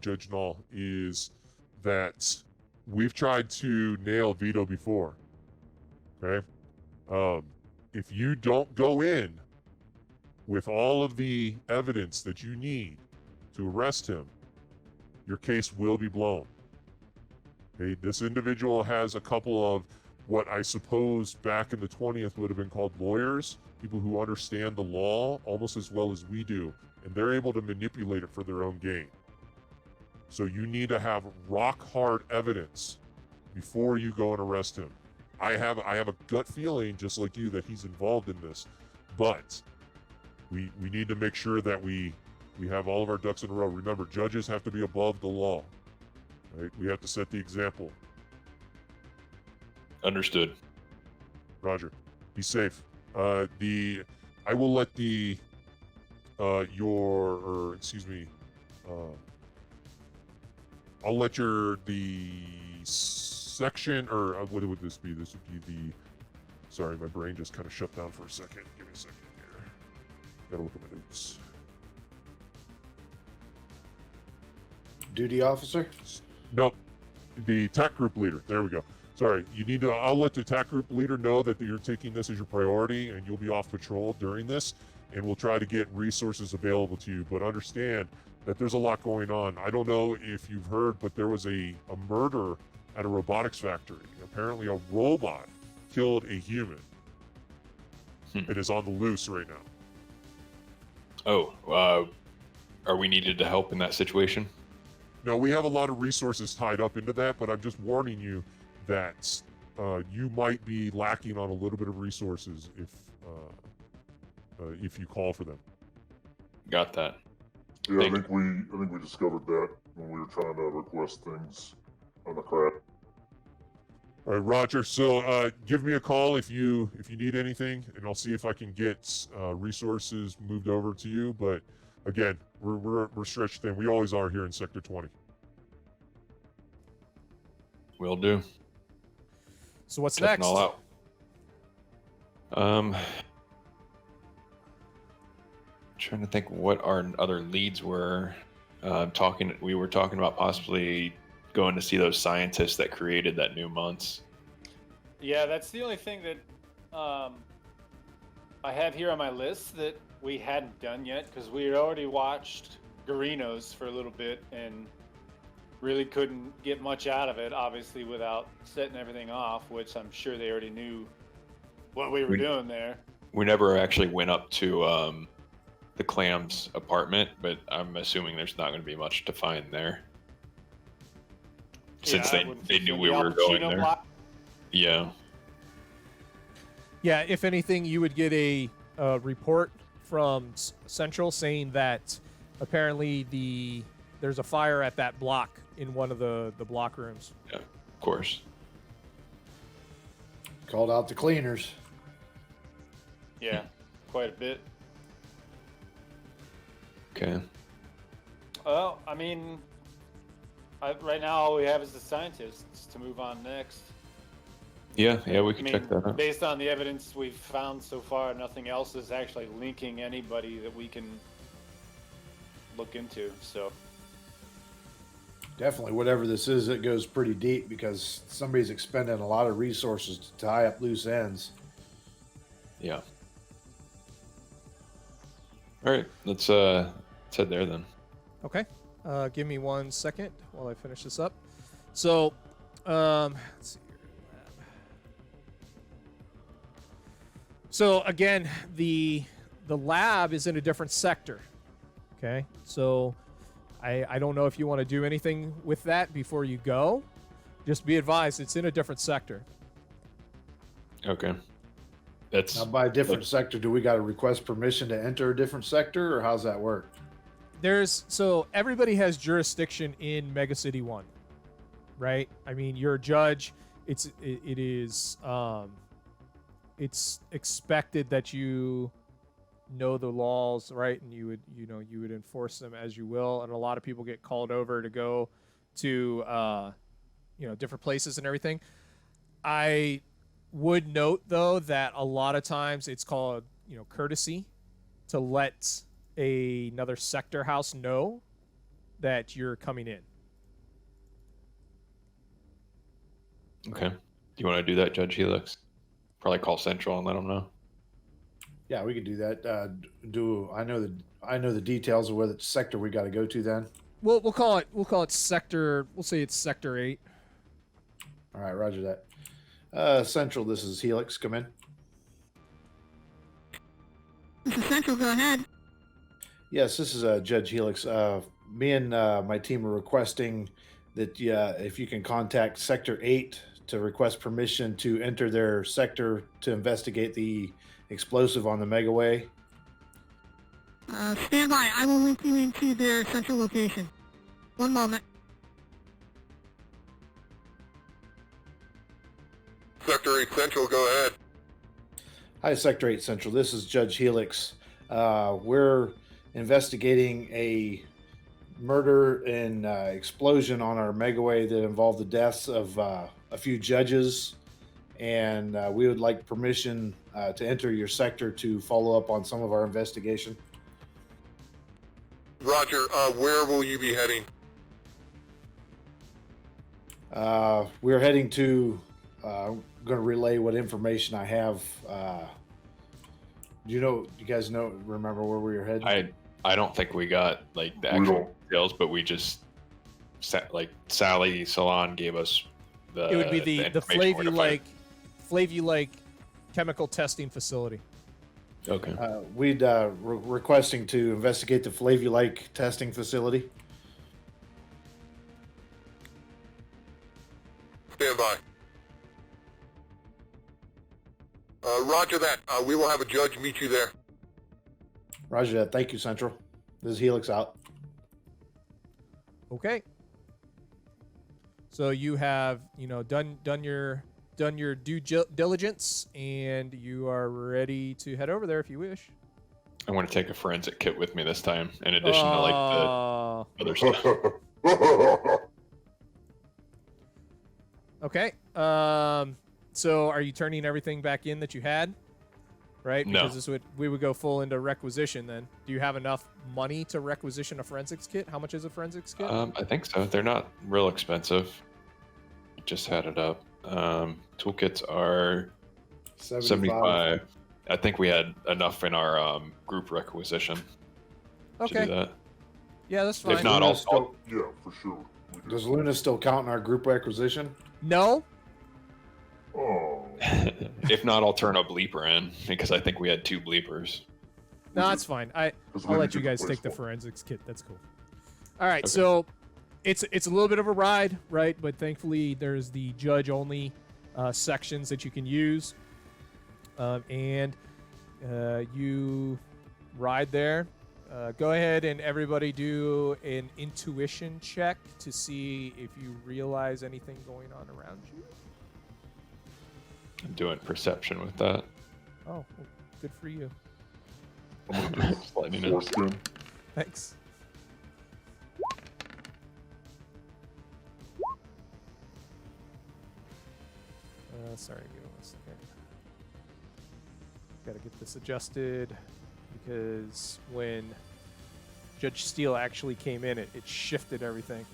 Judge Null, is that we've tried to nail Vito before. Okay? If you don't go in with all of the evidence that you need to arrest him, your case will be blown. Okay? This individual has a couple of what I suppose back in the 20th would have been called lawyers, people who understand the law almost as well as we do, and they're able to manipulate it for their own gain. So you need to have rock hard evidence before you go and arrest him. I have a gut feeling, just like you, that he's involved in this, but we need to make sure that we have all of our ducks in a row. Remember, judges have to be above the law. Right? We have to set the example. Understood. Roger. Be safe. I will let I'll let the section, or what would this be? This would be sorry, my brain just kind of shut down for a second. Give me a second here. Gotta look at my notes. Duty officer? Nope. The TAC group leader. There we go. Sorry, I'll let the TAC group leader know that you're taking this as your priority and you'll be off patrol during this, and we'll try to get resources available to you. But understand that there's a lot going on. I don't know if you've heard, but there was a murder at a robotics factory. Apparently a robot killed a human. It is on the loose right now. Oh, are we needed to help in that situation? No, we have a lot of resources tied up into that, but I'm just warning you that you might be lacking on a little bit of resources if you call for them. Got that. Yeah, I think we discovered that when we were trying to request things on the crap. All right, Roger. So give me a call if you need anything, and I'll see if I can get resources moved over to you. But again, we're stretched thin. We always are here in Sector 20. Will do. So what's Checking next? all out. Trying to think what our other leads were. We were talking about possibly going to see those scientists that created that new months. Yeah, that's the only thing that I have here on my list that we hadn't done yet, because we had already watched Garinos for a little bit and really couldn't get much out of it, obviously, without setting everything off, which I'm sure they already knew what we were doing there. We never actually went up to the Clam's apartment, but I'm assuming there's not going to be much to find there. Since they knew we were going there. Block. Yeah. Yeah, if anything, you would get a report from Central saying that apparently there's a fire at that block in one of the block rooms. Yeah, of course. Called out the cleaners. Yeah, quite a bit. Okay. Well, I mean, right now all we have is the scientists to move on next. Yeah, we can check that out. Based on the evidence we've found so far, nothing else is actually linking anybody that we can look into, so. Definitely, whatever this is, it goes pretty deep because somebody's expending a lot of resources to tie up loose ends. Yeah. All right, let's head there then. Okay. Give me 1 second while I finish this up. So, let's see here. So again, the lab is in a different sector. Okay. So I don't know if you want to do anything with that before you go, Just be advised, it's in a different sector. Okay. That's Now, by a different sector, do we got to request permission to enter a different sector, or how's that work? So everybody has jurisdiction in Mega City 1, right? I mean, you're a judge. It is it's expected that you know the laws, right? And you would enforce them as you will. And a lot of people get called over to go to different places and everything. I would note though that a lot of times it's called courtesy to let another sector house know that you're coming in. okay. Do you want to do that, Judge Helix? Probably call Central and let them know. Yeah, we could do that. I know the details of what sector we got to go to then. We'll call it sector. We'll say it's sector 8. All right, Roger that. Central, this is Helix. Come in. This is Central, go ahead. Yes, this is Judge Helix. Me and my team are requesting that if you can contact Sector 8 to request permission to enter their sector to investigate the explosive on the Megaway. Stand by. I will link you into their central location. One moment. Sector 8 Central, go ahead. Hi, Sector 8 Central. This is Judge Helix. We're investigating a murder and explosion on our Megaway that involved the deaths of a few judges, and we would like permission to enter your sector to follow up on some of our investigation. Roger, where will you be heading? We're heading to. I'm going to relay what information I have. Do you guys remember where we were heading? I don't think we got like the actual details, but we just Sally Salon gave us the. It would be the information where to find FlavULike chemical testing facility. it. Okay. We'd requesting to investigate the FlavULike testing facility. Stand by. Roger that. We will have a judge meet you there. Roger that. Thank you, Central. This is Helix out. Okay. So you have done your due diligence, and you are ready to head over there if you wish. I want to take a forensic kit with me this time, in addition to like the other stuff. Okay. So are you turning everything back in that you had? Right? No. Because we would go full into requisition then. Do you have enough money to requisition a forensics kit? How much is a forensics kit? I think so. They're not real expensive. Just had it up. Toolkits are 75. I think we had enough in our group requisition to Okay. do that. Yeah, that's fine. If not, I'll Yeah, for sure. Does Luna still count in our group requisition? No? Oh. if not, I'll turn a bleeper in because I think we had 2 bleepers. No, that's fine. I'll let you guys take the forensics kit. That's cool. All right, Okay. so it's a little bit of a ride, right? But thankfully, there's the judge-only sections that you can use, and you ride there. Go ahead and everybody do an intuition check to see if you realize anything going on around you. I'm doing perception with that. Oh, well, good for you. Just letting you know. Foreskin. Thanks. Sorry, give me 1 second. Gotta get this adjusted because when Judge Steele actually came in, it shifted everything.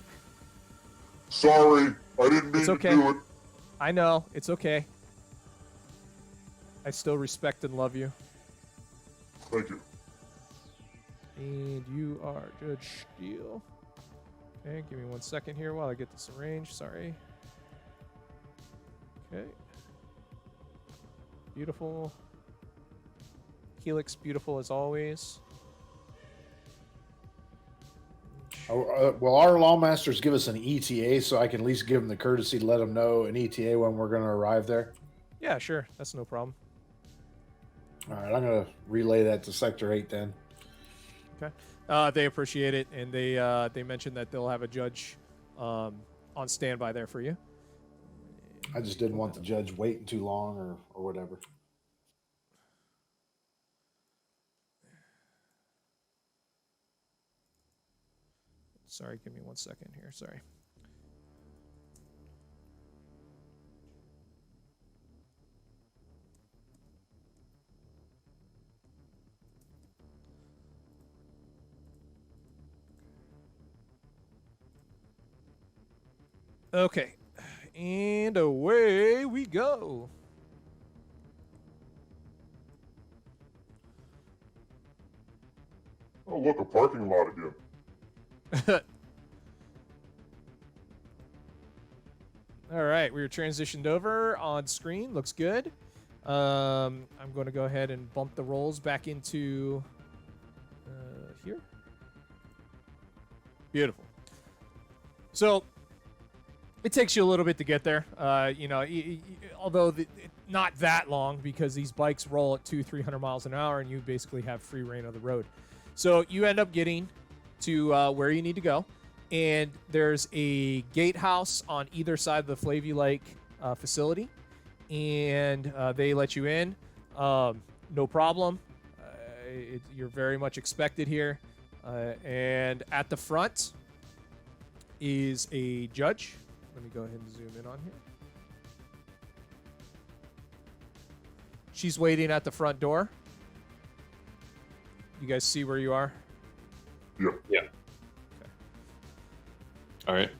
Sorry, I didn't mean It's okay. to do it. I know, it's okay. I still respect and love you. Thank you. And you are Judge Steele. Okay, give me 1 second here while I get this arranged. Sorry. Okay. Beautiful. Helix, beautiful as always. Well, our lawmasters give us an ETA, so I can at least give them the courtesy to let them know an ETA when we're going to arrive there. Yeah, sure. That's no problem. All right, I'm going to relay that to Sector 8 then. Okay. They appreciate it, and they mentioned that they'll have a judge on standby there for you. I just didn't want the judge waiting too long or whatever. Sorry, give me 1 second here. Sorry. Okay. And away we go. Oh, look, a parking lot again. All right, we were transitioned over on screen. Looks good. I'm going to go ahead and bump the rolls back into here. Beautiful. So it takes you a little bit to get there. Although not that long because these bikes roll at 200-300 miles an hour and you basically have free reign of the road. So you end up getting to where you need to go. And there's a gatehouse on either side of the FlavULike facility. And they let you in. No problem. You're very much expected here. And at the front is a judge. Let me go ahead and zoom in on here. She's waiting at the front door. You guys see where you are? Yeah. All right.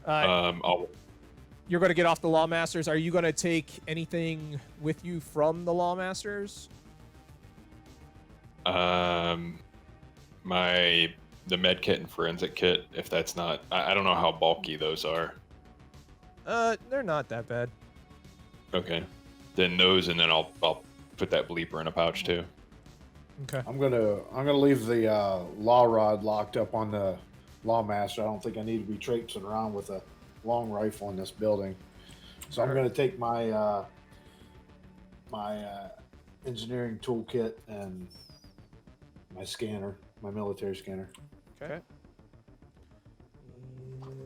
You're going to get off the Lawmasters. Are you going to take anything with you from the Lawmasters? The med kit and forensic kit. If that's not, I don't know how bulky those are. They're not that bad. Okay, then those, and then I'll put that bleeper in a pouch too. Okay. I'm gonna leave the law rod locked up on the Lawmaster. I don't think I need to be traipsing around with a long rifle in this building. So I'm going to take my engineering toolkit and my scanner, my military scanner. Okay.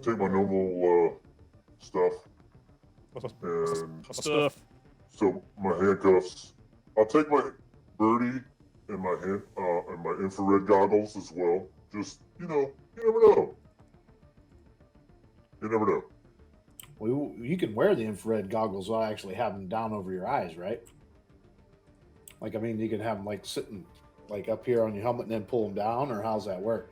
Take my normal stuff. And Stuff. so my handcuffs. I'll take my birdie and my infrared goggles as well. Just, you never know. You never know. Well, you can wear the infrared goggles while actually have them down over your eyes, right? Like, I mean, you can have them like sitting like up here on your helmet and then pull them down, or how's that work?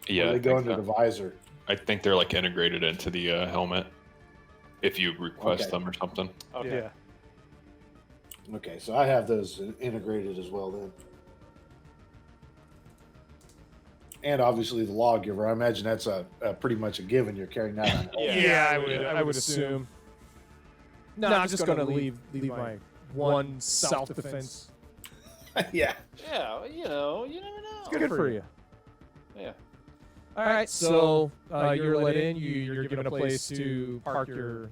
Yeah, Or they go into the visor. I think they're like integrated into the helmet. If you request them or something. Okay. Yeah. Okay, so I have those integrated as well then. And obviously the lawgiver. I imagine that's a pretty much a given. You're carrying that on. Yeah, I would assume. No, I'm just going to leave my one self-defense. Yeah. Yeah, you never know. Good for you. Yeah. All right, so you're let in. You're given a place to park your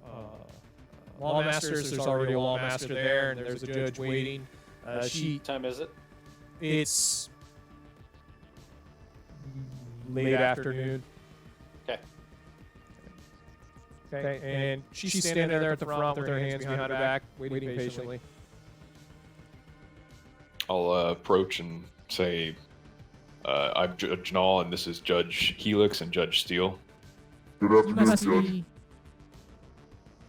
lawmasters. There's already a lawmaster there, and there's a judge waiting. What time is it? It's late afternoon. Okay. Okay, and she's standing there at the front with her hands behind her back, waiting patiently. I'll approach and say, I'm Judge Null, and this is Judge Helix and Judge Steele. Good You afternoon, must Judge. be.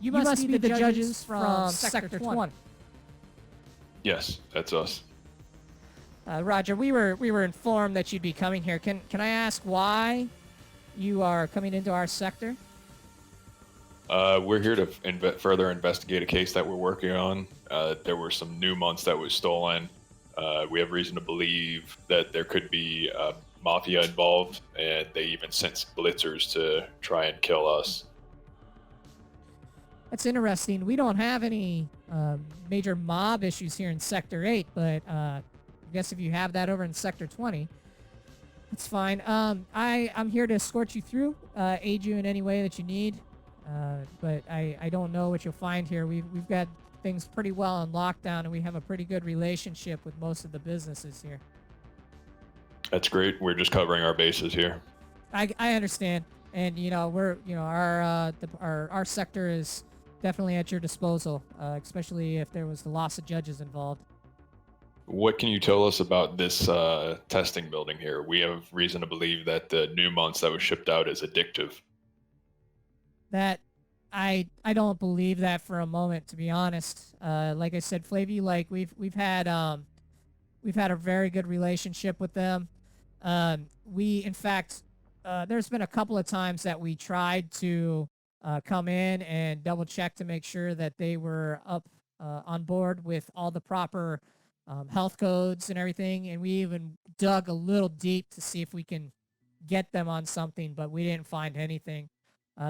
You must be the judges from Sector 20. Yes, that's us. Roger, we were informed that you'd be coming here. Can I ask why you are coming into our sector? We're here to further investigate a case that we're working on. There were some new months that was stolen. We have reason to believe that there could be mafia involved, and they even sent blitzers to try and kill us. That's interesting. We don't have any major mob issues here in Sector 8, but I guess if you have that over in Sector 20. That's fine. I'm here to escort you through, aid you in any way that you need. But I don't know what you'll find here. We've got things pretty well on lockdown, and we have a pretty good relationship with most of the businesses here. That's great. We're just covering our bases here. I understand, and our sector is definitely at your disposal, especially if there was the loss of judges involved. What can you tell us about this testing building here? We have reason to believe that the new months that was shipped out is addictive. That I don't believe that for a moment, to be honest. Like I said, FlavULike, we've had a very good relationship with them. In fact, there's been a couple of times that we tried to come in and double check to make sure that they were up on board with all the proper health codes and everything, and we even dug a little deep to see if we can get them on something, but we didn't find anything.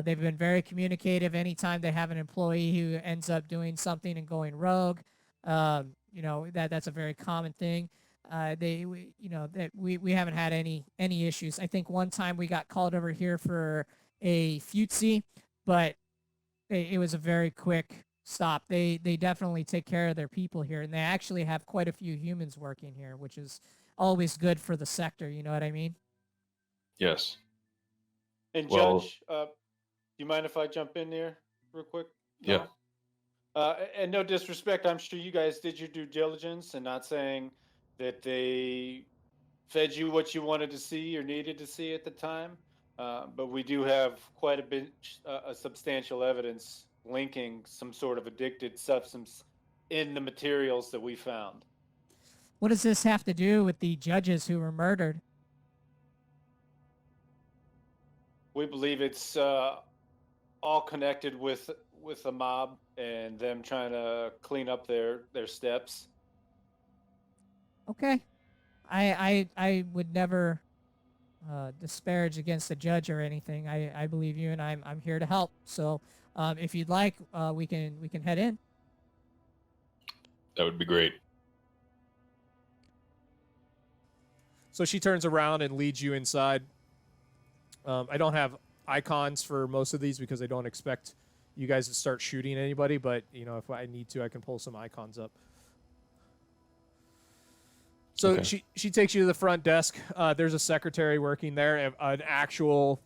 They've been very communicative anytime they have an employee who ends up doing something and going rogue. That's a very common thing. We haven't had any issues. I think one time we got called over here for a futzy, but it was a very quick stop. They definitely take care of their people here, and they actually have quite a few humans working here, which is always good for the sector. You know what I mean? Yes. And Well- Judge, do you mind if I jump in there real quick? Yeah. And no disrespect, I'm sure you guys did your due diligence, and not saying that they fed you what you wanted to see or needed to see at the time. But we do have quite a bit, a substantial evidence linking some sort of addicted substance in the materials that we found. What does this have to do with the judges who were murdered? We believe it's all connected with the mob and them trying to clean up their steps. Okay. I would never disparage against the judge or anything. I believe you, and I'm here to help. So if you'd like, we can head in. That would be great. So she turns around and leads you inside. I don't have icons for most of these because I don't expect you guys to start shooting anybody, but if I need to, I can pull some icons up. So Okay. she takes you to the front desk. There's a secretary working there, an actual,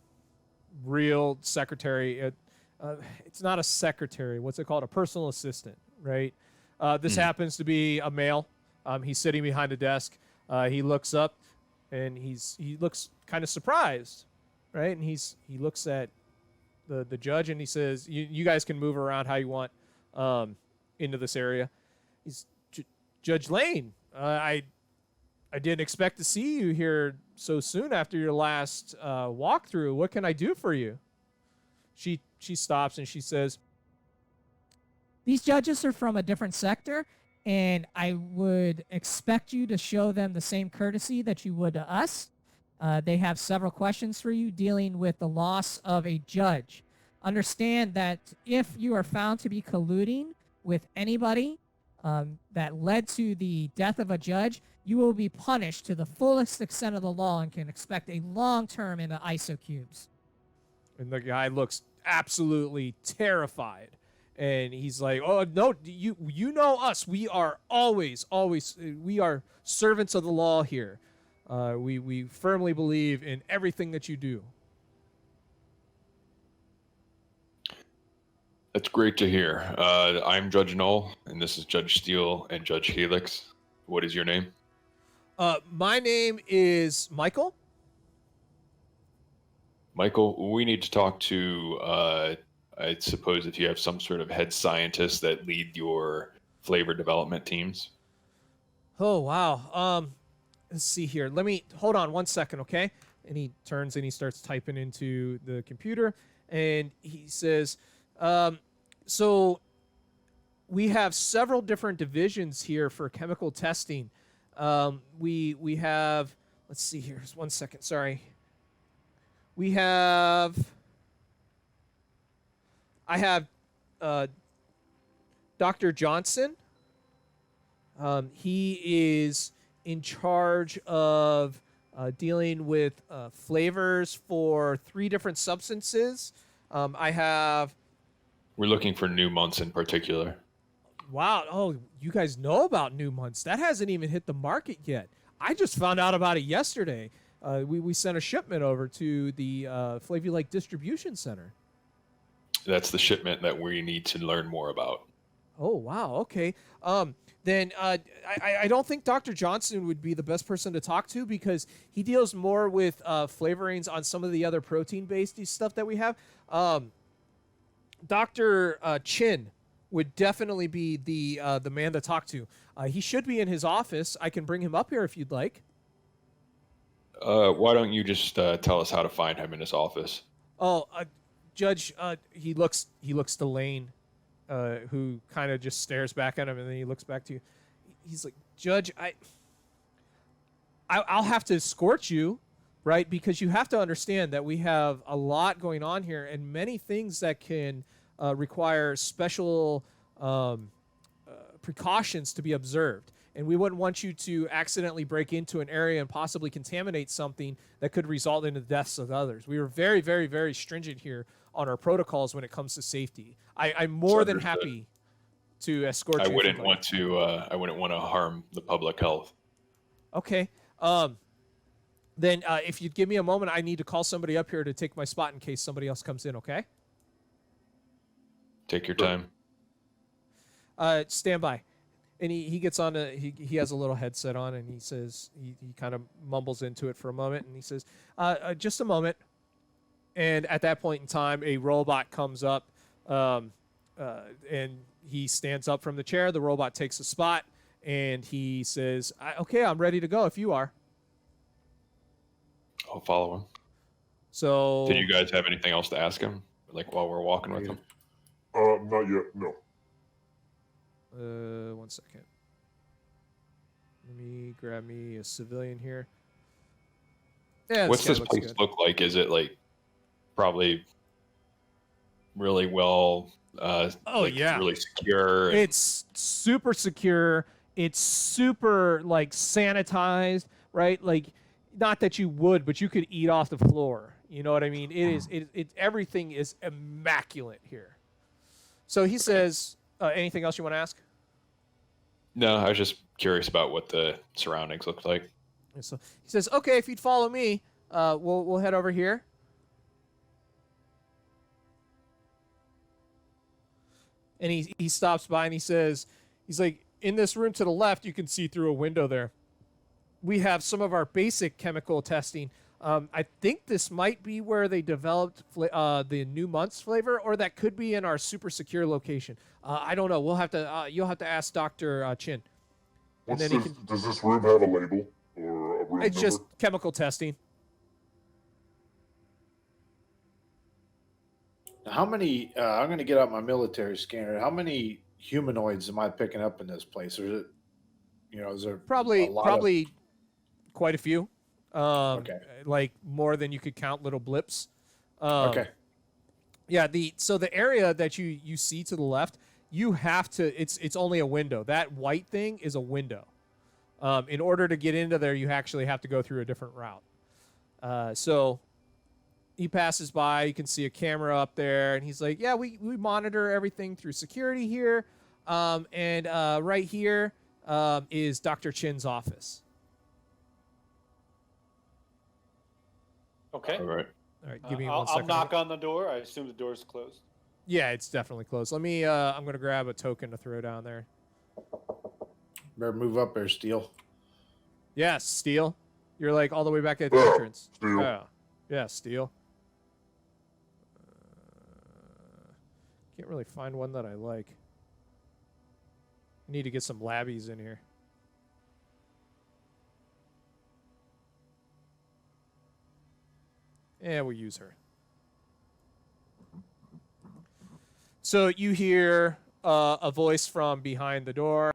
real secretary. It's not a secretary. What's it called? A personal assistant, right? This happens to be a male. He's sitting behind a desk. He looks up, and he looks kind of surprised, right? And he looks at the judge, and he says, "You guys can move around how you want into this area." He's Judge Lane. I didn't expect to see you here so soon after your last walkthrough. What can I do for you? She stops and she says, These judges are from a different sector, and I would expect you to show them the same courtesy that you would to us. They have several questions for you dealing with the loss of a judge. Understand that if you are found to be colluding with anybody that led to the death of a judge, you will be punished to the fullest extent of the law and can expect a long term in the ISO cubes. and the guy looks absolutely terrified. And he's like, "Oh no, you know us. We are always we are servants of the law here. We firmly believe in everything that you do." That's great to hear. I'm Judge Knoll, and this is Judge Steele and Judge Helix. What is your name? My name is Michael. Michael, we need to talk to, I suppose, if you have some sort of head scientists that lead your flavor development teams. Oh wow. Let's see here. Let me hold on 1 second, okay? And he turns and he starts typing into the computer, and he says, "So we have several different divisions here for chemical testing. We have, let's see here. Just 1 second. Sorry. I have Dr. Johnson. He is in charge of dealing with flavors for 3 different substances. I have. We're looking for new months in particular. Wow. Oh, you guys know about New Months. That hasn't even hit the market yet. I just found out about it yesterday. We sent a shipment over to the FlavULike distribution center. That's the shipment that we need to learn more about. Oh, wow. Okay. Then I don't think Dr. Johnson would be the best person to talk to because he deals more with flavorings on some of the other protein-based stuff that we have. Dr. Chin would definitely be the man to talk to. He should be in his office. I can bring him up here if you'd like. Why don't you just tell us how to find him in his office? Oh, Judge, he looks to Lane, who kind of just stares back at him, and then he looks back to you. He's like, Judge, I'll have to escort you, right? Because you have to understand that we have a lot going on here, and many things that can require special precautions to be observed. And we wouldn't want you to accidentally break into an area and possibly contaminate something that could result in the deaths of others. We are very, very, very stringent here on our protocols when it comes to safety. I'm more than happy to escort you. I wouldn't want to harm the public health. Okay. Then if you'd give me a moment, I need to call somebody up here to take my spot in case somebody else comes in, okay? Take your time. Stand by. And he gets on he has a little headset on, and he says, he kind of mumbles into it for a moment, and he says, just a moment. And at that point in time, a robot comes up, and he stands up from the chair. The robot takes a spot, and he says, okay, I'm ready to go if you are. I'll follow him. So did you guys have anything else to ask him, like while we're walking with him? Not yet, no. 1 second. Let me grab me a civilian here. Yeah, what's this place look like? Is it like probably really well really secure? It's super secure. It's super like sanitized, right? Like, not that you would, but you could eat off the floor. You know what I mean? Everything is immaculate here. So he says, anything else you want to ask? No, I was just curious about what the surroundings looked like. And so he says, okay, if you'd follow me, we'll head over here. And he stops by and he's like, in this room to the left, you can see through a window there. We have some of our basic chemical testing. I think this might be where they developed the New Months flavor, or that could be in our super secure location. I don't know. We'll have to. You'll have to ask Dr. Chin. Does this room have a label or a room It's number? just chemical testing. How many? I'm going to get out my military scanner. How many humanoids am I picking up in this place? Or is it, is there probably quite a few? Okay. Like more than you could count little blips. Okay. Yeah. So the area that you see to the left, you have to. It's only a window. That white thing is a window. In order to get into there, you actually have to go through a different route. So he passes by. You can see a camera up there, and he's like, "Yeah, we monitor everything through security here, and right here is Dr. Chin's office." Okay. All right. All right, give me 1 I'll second. knock on the door. I assume the door's closed. Yeah, it's definitely closed. Let me. I'm gonna grab a token to throw down there. Better move up there, Steel. Yes, Steel. You're like all the way back at the Yeah, entrance. Steel. Yeah, Steel. Can't really find one that I like. I need to get some labbies in here. Yeah, we'll use her. So you hear a voice from behind the door.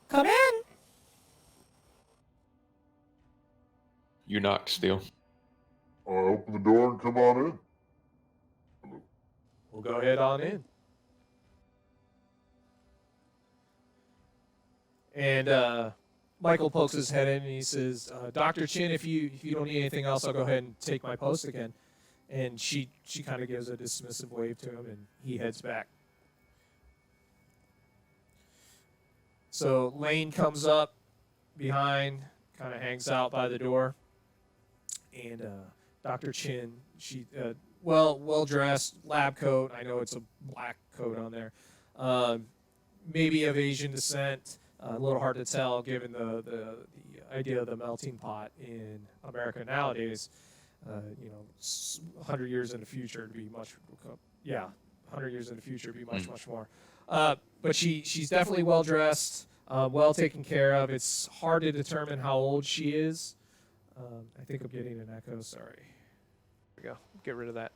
Come in. You knocked, Steel. Open the door and come on in. We'll go ahead on in. And Michael pokes his head in and he says, Dr. Chin, if you don't need anything else, I'll go ahead and take my post again. And she kind of gives a dismissive wave to him, and he heads back. So Lane comes up behind, kind of hangs out by the door, and Dr. Chin, she well dressed, lab coat. I know it's a black coat on there. Maybe of Asian descent. A little hard to tell given the idea of the melting pot in America nowadays. 100 years in the future it'd be much, 100 years in the future it'd be much more. But she's definitely well dressed, well taken care of. It's hard to determine how old she is. I think I'm getting an echo. Sorry. There we go. Get rid of that.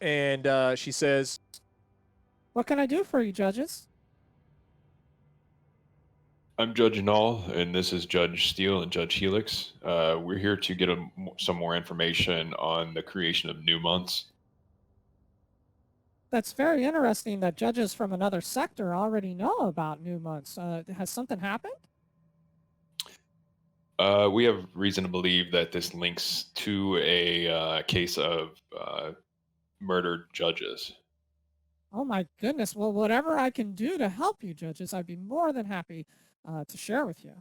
And she says, What can I do for you, judges? I'm Judge Null, and this is Judge Steele and Judge Helix. We're here to get some more information on the creation of new months. That's very interesting that judges from another sector already know about new months. Has something happened? We have reason to believe that this links to a case of murdered judges. Oh my goodness. Well, whatever I can do to help you, judges, I'd be more than happy to share with you.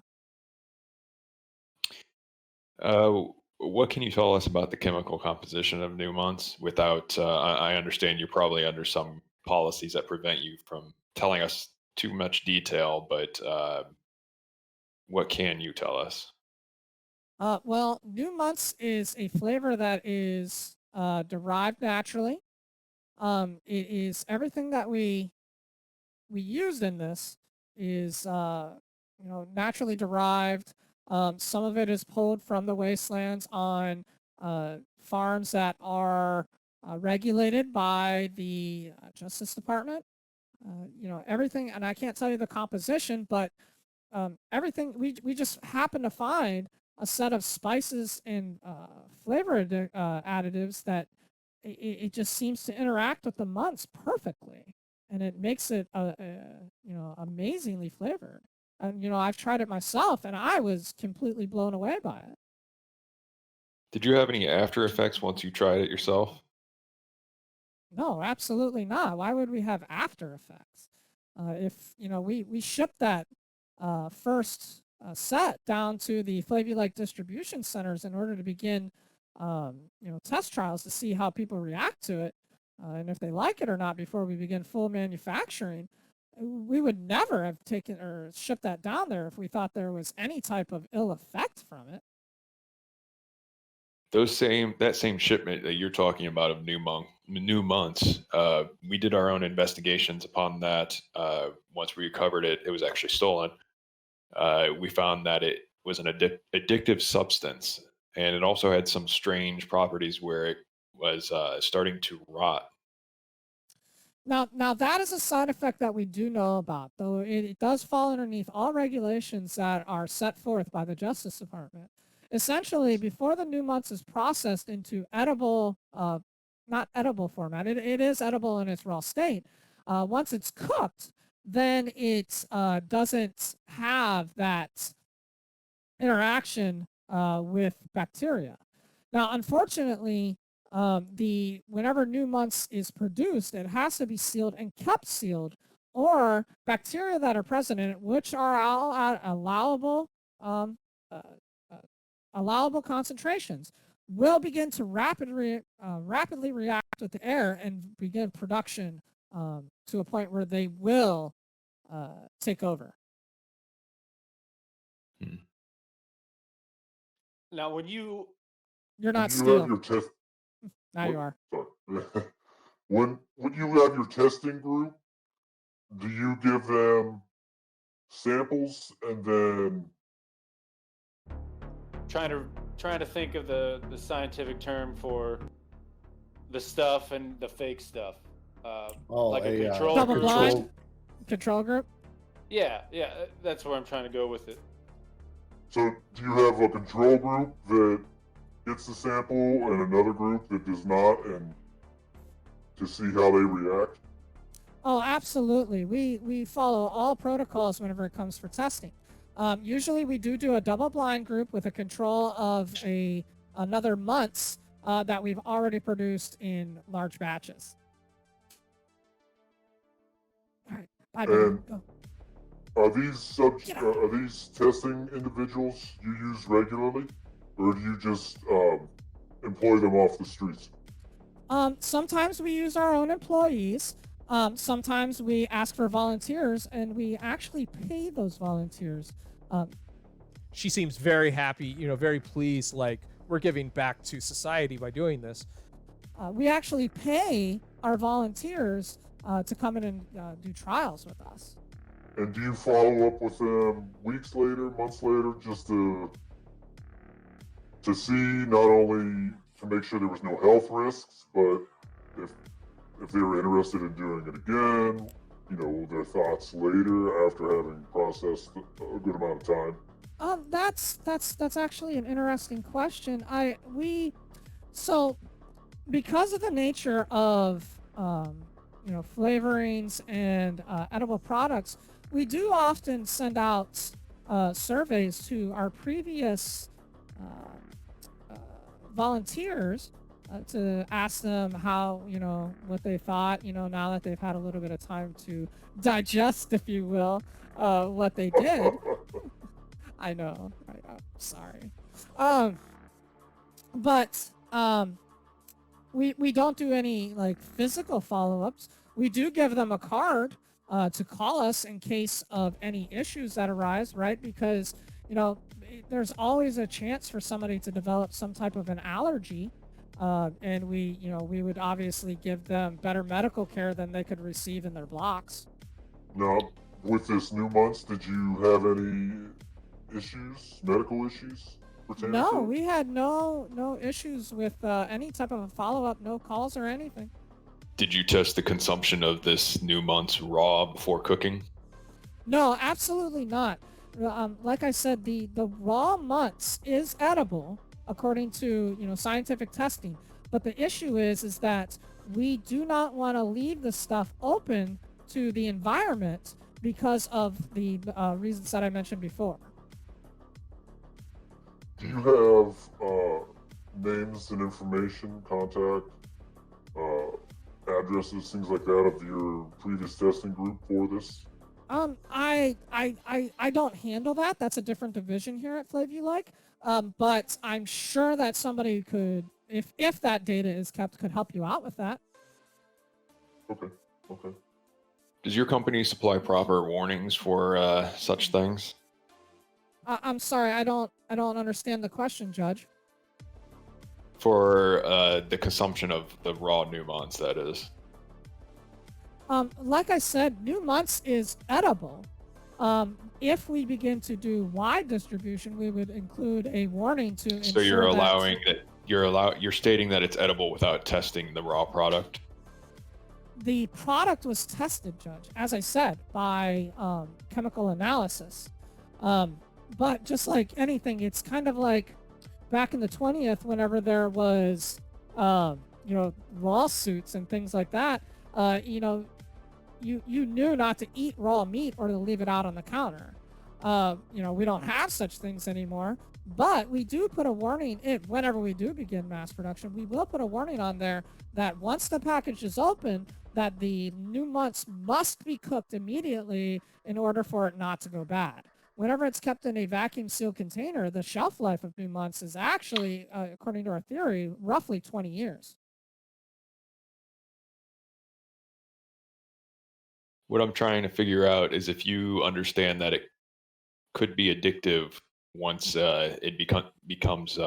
What can you tell us about the chemical composition of new months without, I understand you're probably under some policies that prevent you from telling us too much detail, but what can you tell us? Well, new months is a flavor that is derived naturally. It is everything that we used in this is naturally derived. Some of it is pulled from the wastelands on farms that are regulated by the Justice Department. Everything, and I can't tell you the composition, but everything we just happen to find a set of spices and flavor additives that it just seems to interact with the months perfectly, and it makes it amazingly flavored. And I've tried it myself, and I was completely blown away by it. Did you have any after effects once you tried it yourself? No, absolutely not. Why would we have after effects? If we shipped that first set down to the FlavULike distribution centers in order to begin test trials to see how people react to it, and if they like it or not before we begin full manufacturing, we would never have taken or shipped that down there if we thought there was any type of ill effect from it. That same shipment that you're talking about of new months, we did our own investigations upon that. Once we recovered it, it was actually stolen. We found that it was an addictive substance, and it also had some strange properties where it was starting to rot. Now that is a side effect that we do know about, though it does fall underneath all regulations that are set forth by the Justice Department. Essentially, before the new months is processed into edible, not edible format, it is edible in its raw state. Once it's cooked, then it doesn't have that interaction with bacteria. Now, unfortunately, whenever new months is produced, it has to be sealed and kept sealed, or bacteria that are present in it, which are all at allowable concentrations, will begin to rapidly react with the air and begin production to a point where they will take over. Now, when you're not When you have still. your test, Now you are. sorry. when you have your testing group, do you give them samples and then trying to think of the scientific term for the stuff and the fake stuff. Like a control Double group. blind control group? Yeah, that's where I'm trying to go with it. So do you have a control group that gets the sample and another group that does not, and to see how they react? Oh, absolutely. We follow all protocols whenever it comes for testing. Usually we do a double-blind group with a control of another month's that we've already produced in large batches. All right, bye, baby. And Go. are these testing individuals you use regularly, or do you just employ them off the streets? Sometimes we use our own employees. Sometimes we ask for volunteers, and we actually pay those volunteers. She seems very happy, very pleased, like we're giving back to society by doing this. We actually pay our volunteers to come in and do trials with us. And do you follow up with them weeks later, months later, just to see not only to make sure there was no health risks, but if they were interested in doing it again, their thoughts later after having processed a good amount of time? That's actually an interesting question. So because of the nature of flavorings and edible products, we do often send out surveys to our previous volunteers to ask them how, what they thought, now that they've had a little bit of time to digest, if you will, what they did. I know. I'm sorry. But we don't do any like physical follow-ups. We do give them a card to call us in case of any issues that arise, right? Because there's always a chance for somebody to develop some type of an allergy, and we would obviously give them better medical care than they could receive in their blocks. Now, with this new months, did you have any medical issues? No, we had no issues with any type of a follow-up, no calls or anything. Did you test the consumption of this new month's raw before cooking? No, absolutely not. Like I said, the raw mutts is edible according to scientific testing, but the issue is that we do not want to leave the stuff open to the environment because of the reasons that I mentioned before. Do you have names and information, contact, addresses, things like that of your previous testing group for this? I don't handle that. That's a different division here at FlavULike. But I'm sure that somebody could, if that data is kept, could help you out with that. Okay. Does your company supply proper warnings for such things? I'm sorry, I don't understand the question, Judge. For the consumption of the raw new months, that is. Like I said, new months is edible. If we begin to do wide distribution, we would include a warning to ensure So you're stating that it's edible without testing the raw product? The product was tested, Judge, as I said, by chemical analysis. But just like anything, it's kind of like back in the 20th, whenever there was, lawsuits and things like that, you knew not to eat raw meat or to leave it out on the counter. We don't have such things anymore, but we do put a warning whenever we do begin mass production. We will put a warning on there that once the package is open, that the new months must be cooked immediately in order for it not to go bad. Whenever it's kept in a vacuum sealed container, the shelf life of new months is actually, according to our theory, roughly 20 years. What I'm trying to figure out is if you understand that it could be addictive once it becomes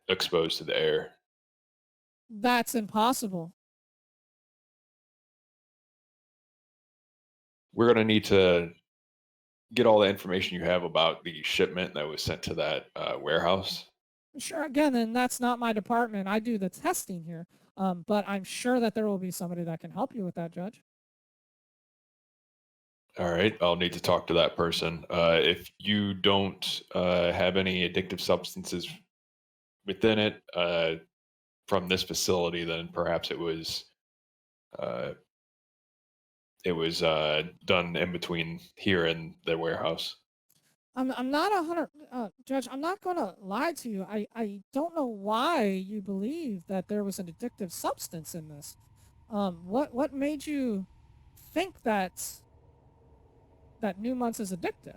exposed to the air. That's impossible. We're going to need to get all the information you have about the shipment that was sent to that warehouse. Sure, again, and that's not my department. I do the testing here, but I'm sure that there will be somebody that can help you with that, Judge. All right, I'll need to talk to that person. If you don't have any addictive substances within it from this facility, then perhaps it was done in between here and the warehouse. I'm not 100, Judge. I'm not gonna lie to you. I don't know why you believe that there was an addictive substance in this. What made you think that New Months is addictive?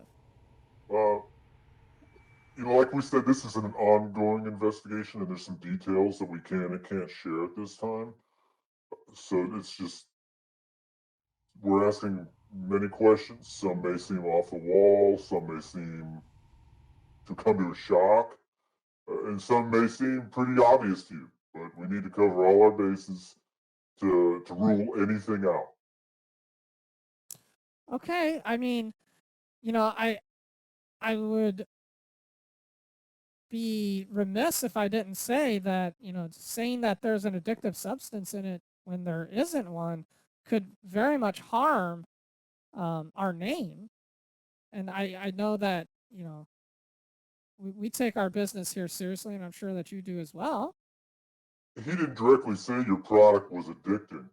Like we said, this is an ongoing investigation, and there's some details that we can and can't share at this time. So it's just we're asking many questions. Some may seem off the wall, some may seem to come to a shock, and some may seem pretty obvious to you. But we need to cover all our bases to rule anything out. Okay, I mean, I would be remiss if I didn't say that, saying that there's an addictive substance in it when there isn't one could very much harm our name. And I know that, we take our business here seriously, and I'm sure that you do as well. He didn't directly say your product was addicting.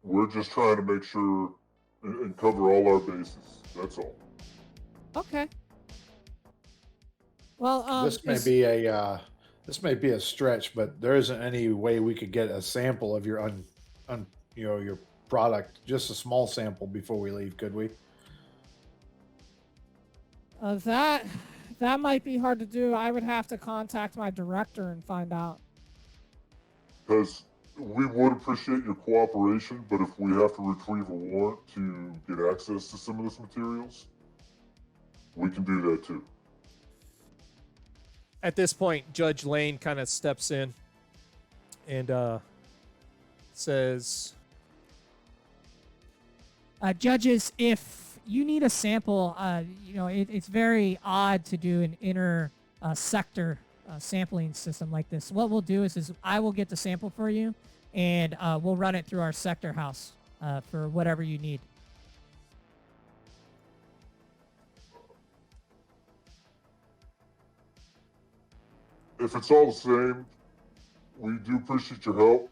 We're just trying to make sure and cover all our bases. That's all. Okay. Well, This may be a stretch, but there isn't any way we could get a sample of your your product, just a small sample before we leave, could we? That might be hard to do. I would have to contact my director and find out. Because we would appreciate your cooperation, but if we have to retrieve a warrant to get access to some of this materials, we can do that too. At this point, Judge Lane kind of steps in and says, Judges, if you need a sample, it's very odd to do an inner sector sampling system like this. What we'll do is I will get the sample for you, and we'll run it through our sector house for whatever you need. If it's all the same, we do appreciate your help,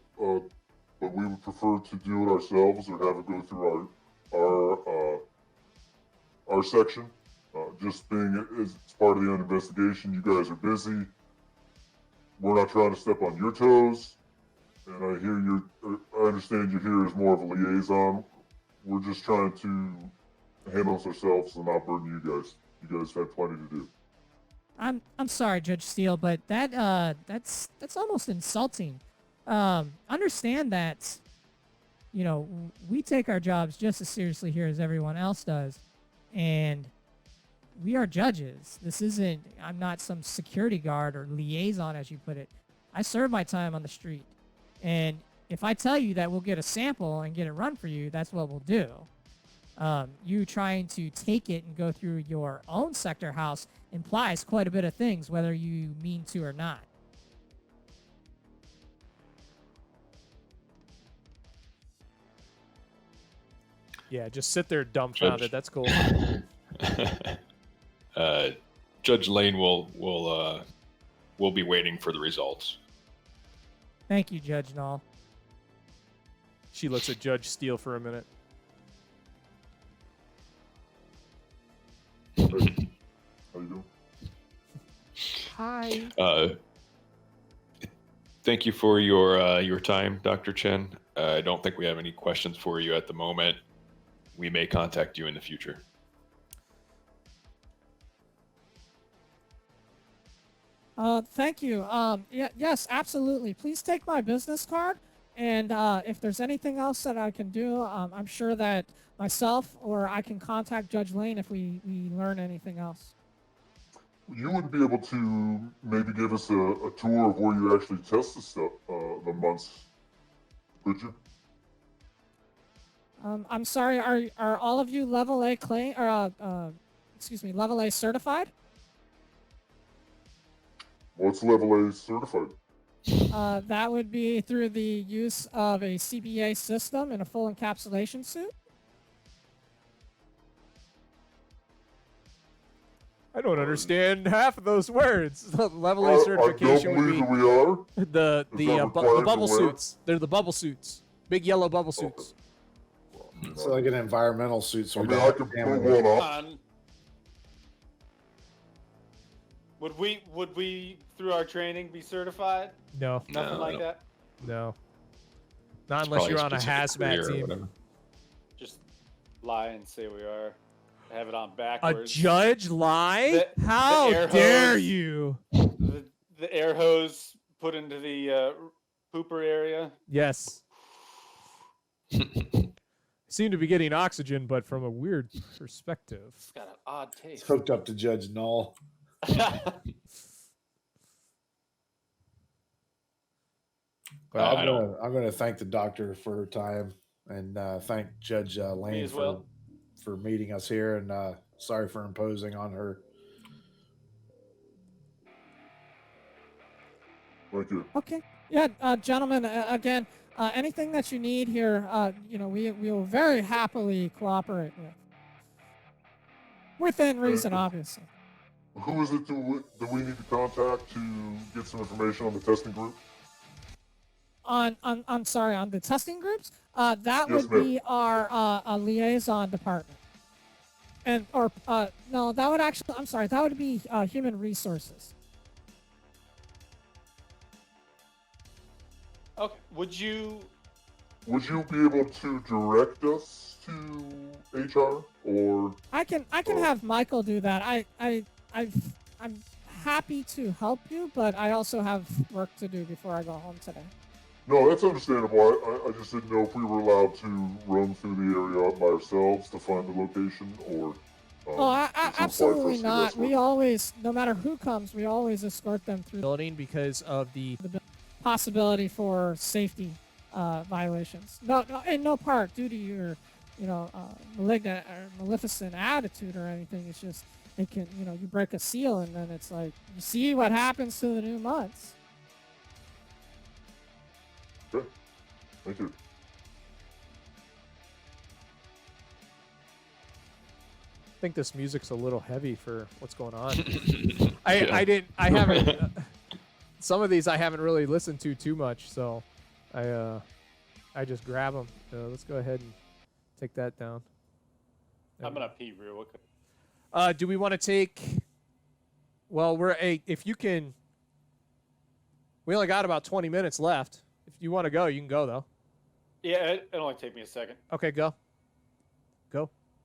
but we would prefer to do it ourselves or have it go through our section. Just being as part of the investigation, you guys are busy. We're not trying to step on your toes, and I understand you're here as more of a liaison. We're just trying to handle this ourselves and not burden you guys. You guys have plenty to do. I'm sorry, Judge Steele, but that's almost insulting. Understand that, we take our jobs just as seriously here as everyone else does, and we are judges. I'm not some security guard or liaison, as you put it. I serve my time on the street, and if I tell you that we'll get a sample and get it run for you, that's what we'll do. You trying to take it and go through your own sector house implies quite a bit of things, whether you mean to or not. yeah, just sit there dumbfounded. Judge. That's cool. Judge Lane will be waiting for the results. Thank you, Judge Null. She looks at Judge Steele for a minute. How you doing? Hi. Thank you for your time, Dr. Chen. I don't think we have any questions for you at the moment. We may contact you in the future. Thank you. Yes, absolutely. Please take my business card, and if there's anything else that I can do, I'm sure that myself or I can contact Judge Lane if we learn anything else. You would be able to maybe give us a tour of where you actually test the stuff, the months, could you? I'm sorry. Are all of you level A level A certified? What's level A certified? That would be through the use of a CBA system in a full encapsulation suit. I don't understand half of those words. Level A certification would be we are. the bubble suits. They're the bubble suits. Big yellow bubble suits. It's like an environmental suit. So I we mean, don't I can contaminate. pull one Come off. on. Would we through our training be certified? No, Nothing like that. no, not It's unless probably you're a on a specific career hazmat or team. whatever. Just lie and say we are. Have it on A backwards. judge lie? The How air dare hose- you? The air hose put into the pooper area. Yes. Seem to be getting oxygen, but from a weird perspective. It's got an odd It's taste. hooked up to Judge Null. Well, I'm gonna thank the doctor for her time and thank Judge Lane as well. for meeting us here, and sorry for imposing on her. Thank you. Okay. Yeah, gentlemen, again, anything that you need here, we will very happily cooperate with. Within reason, obviously. Who is it that we need to contact to get some information on the testing group? On the testing groups, that Yes, would ma'am. be our liaison department. No, that would actually, I'm sorry, that would be human resources. Okay. Would you Would you be able to direct us to HR or? I can have Michael do that. I'm happy to help you, but I also have work to do before I go home today. No, that's understandable. I just didn't know if we were allowed to run through the area by ourselves to find the location, or. Oh, it's required for us absolutely to do not. that We work. always, no matter who comes, we always escort them through Building because of the the possibility for safety violations. No, in no part due to your, malignant or maleficent attitude or anything. It's just it can, you break a seal and then it's like you see what happens to the new months. Okay. Thank you. I think this music's a little heavy for what's going on. Yeah. I haven't. Some of these I haven't really listened to too much, so I just grab them. Let's go ahead and take that down. I'm gonna pee real quick. Do we want to take? Well, if you can. We only got about 20 minutes left. If you want to go, you can go though. Yeah, it'll only take me a second. Okay, go.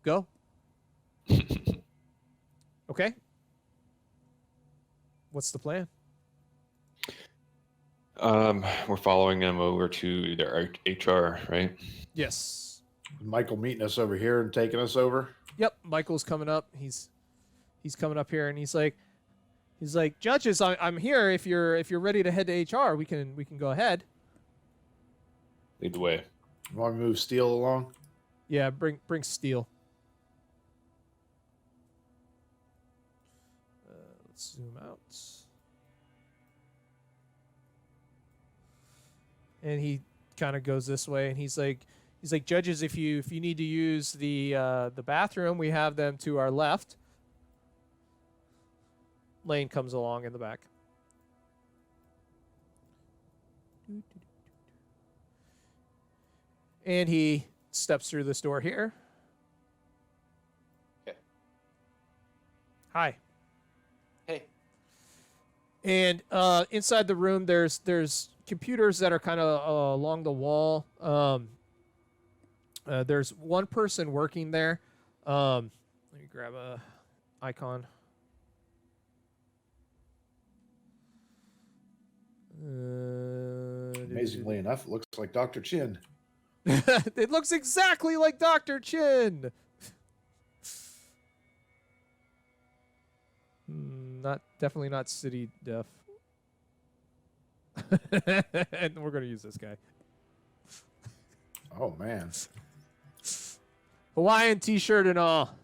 Go. Okay. What's the plan? We're following them over to their HR, right? Yes. Michael meeting us over here and taking us over. Yep. Michael's coming up. He's coming up here, and he's like, judges, I'm here. If you're ready to head to HR, we can go ahead. Lead the way. You want to move Steele along? Yeah. Bring Steel. Let's zoom out. And he kind of goes this way, and he's like, judges, if you need to use the bathroom, we have them to our left. Lane comes along in the back. And he steps through this door here. Okay. Hi. Hey. And inside the room, there's computers that are kind of along the wall. There's one person working there. Let me grab a icon. Amazingly enough, it looks like Dr. Chin. It looks exactly like Dr. Chin. Definitely not city deaf. And we're gonna use this guy. Oh man. Hawaiian t-shirt and all.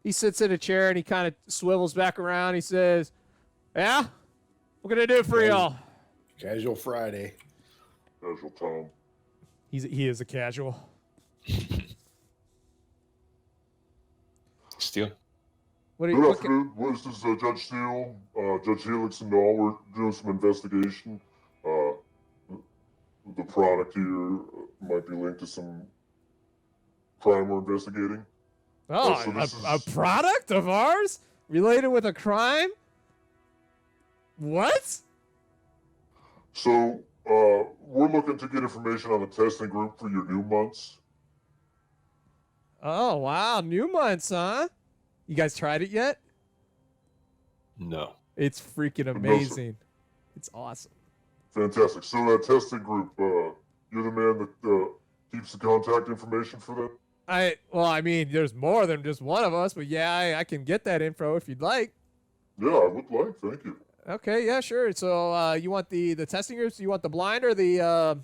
He sits in a chair and he kind of swivels back around. He says, "Yeah, what can I do for y'all?" Casual Friday. Casual Tom. He is a casual. Steel. What? Good afternoon. This is Judge Steele, Judge Helix, and all. We're doing some investigation. The product here might be linked to some crime we're investigating. So this a is- product of ours related with a crime? What? So, we're looking to get information on the testing group for your new months. Oh, wow. New months, huh? You guys tried it yet? No. It's freaking No, sir. amazing. It's awesome. Fantastic. So that testing group, you're the man that keeps the contact information for them? I mean, there's more than just one of us, but yeah, I can get that info if you'd like. Yeah, I would like. Thank you. Okay, yeah, sure. So, you want the testing groups? You want the blind or the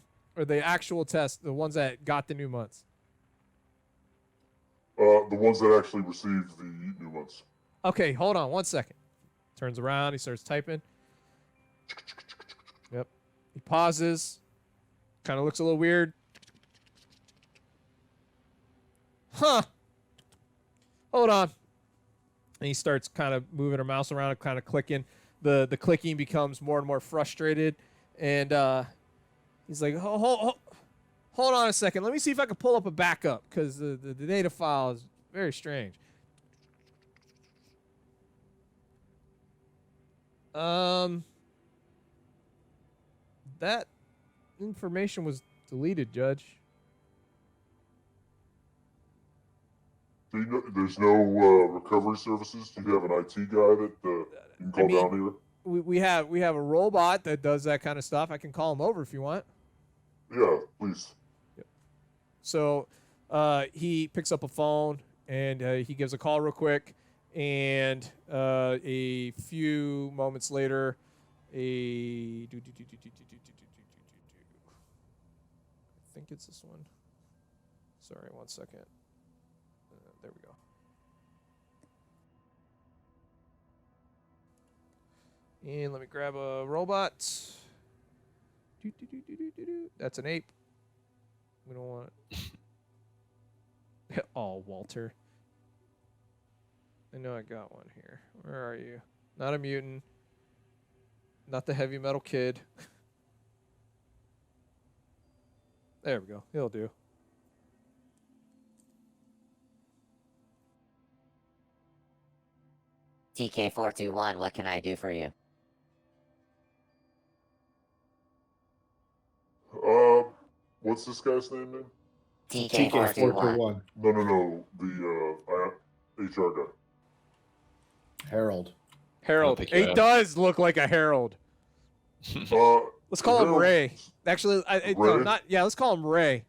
actual test, the ones that got the new months? The ones that actually received the new months. Okay, hold on 1 second. Turns around, he starts typing. Yep. He pauses. Kind of looks a little weird. Huh. Hold on. And he starts kind of moving her mouse around and kind of clicking. The clicking becomes more and more frustrated. And he's like, hold on a second. Let me see if I can pull up a backup because the data file is very strange. That information was deleted, Judge. So there's no recovery services? Do you have an IT guy that you can call down here? We have a robot that does that kind of stuff. I can call him over if you want. Yeah, please. Yep. So he picks up a phone and he gives a call real quick. And a few moments later, I think it's this one. Sorry, 1 second. There we go. And let me grab a robot. That's an ape. We don't want it. Oh, Walter. I know I got one here. Where are you? Not a mutant. Not the heavy metal kid. There we go. He'll do. TK421, what can I do for you? What's this guy's name then? TK421. No. The HR guy. Harold. Harold. think It does look like a Harold. Let's call him Harold- Ray. Actually, no, Ray? not. Yeah, let's call him Ray.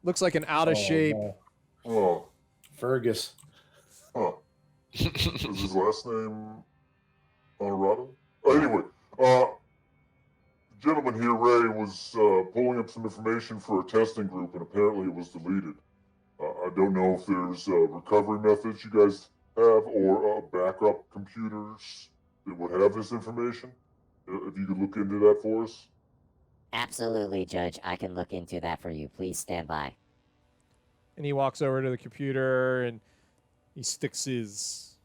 Looks like an out of shape. No. Oh, Fergus. huh. Is his last name Honorado? Anyway, the gentleman here, Ray, was pulling up some information for a testing group, and apparently it was deleted. I don't know if there's recovery methods you guys have or backup computers that would have this information. If you could look into that for us. Absolutely, Judge. I can look into that for you. Please stand by. And he walks over to the computer and he sticks his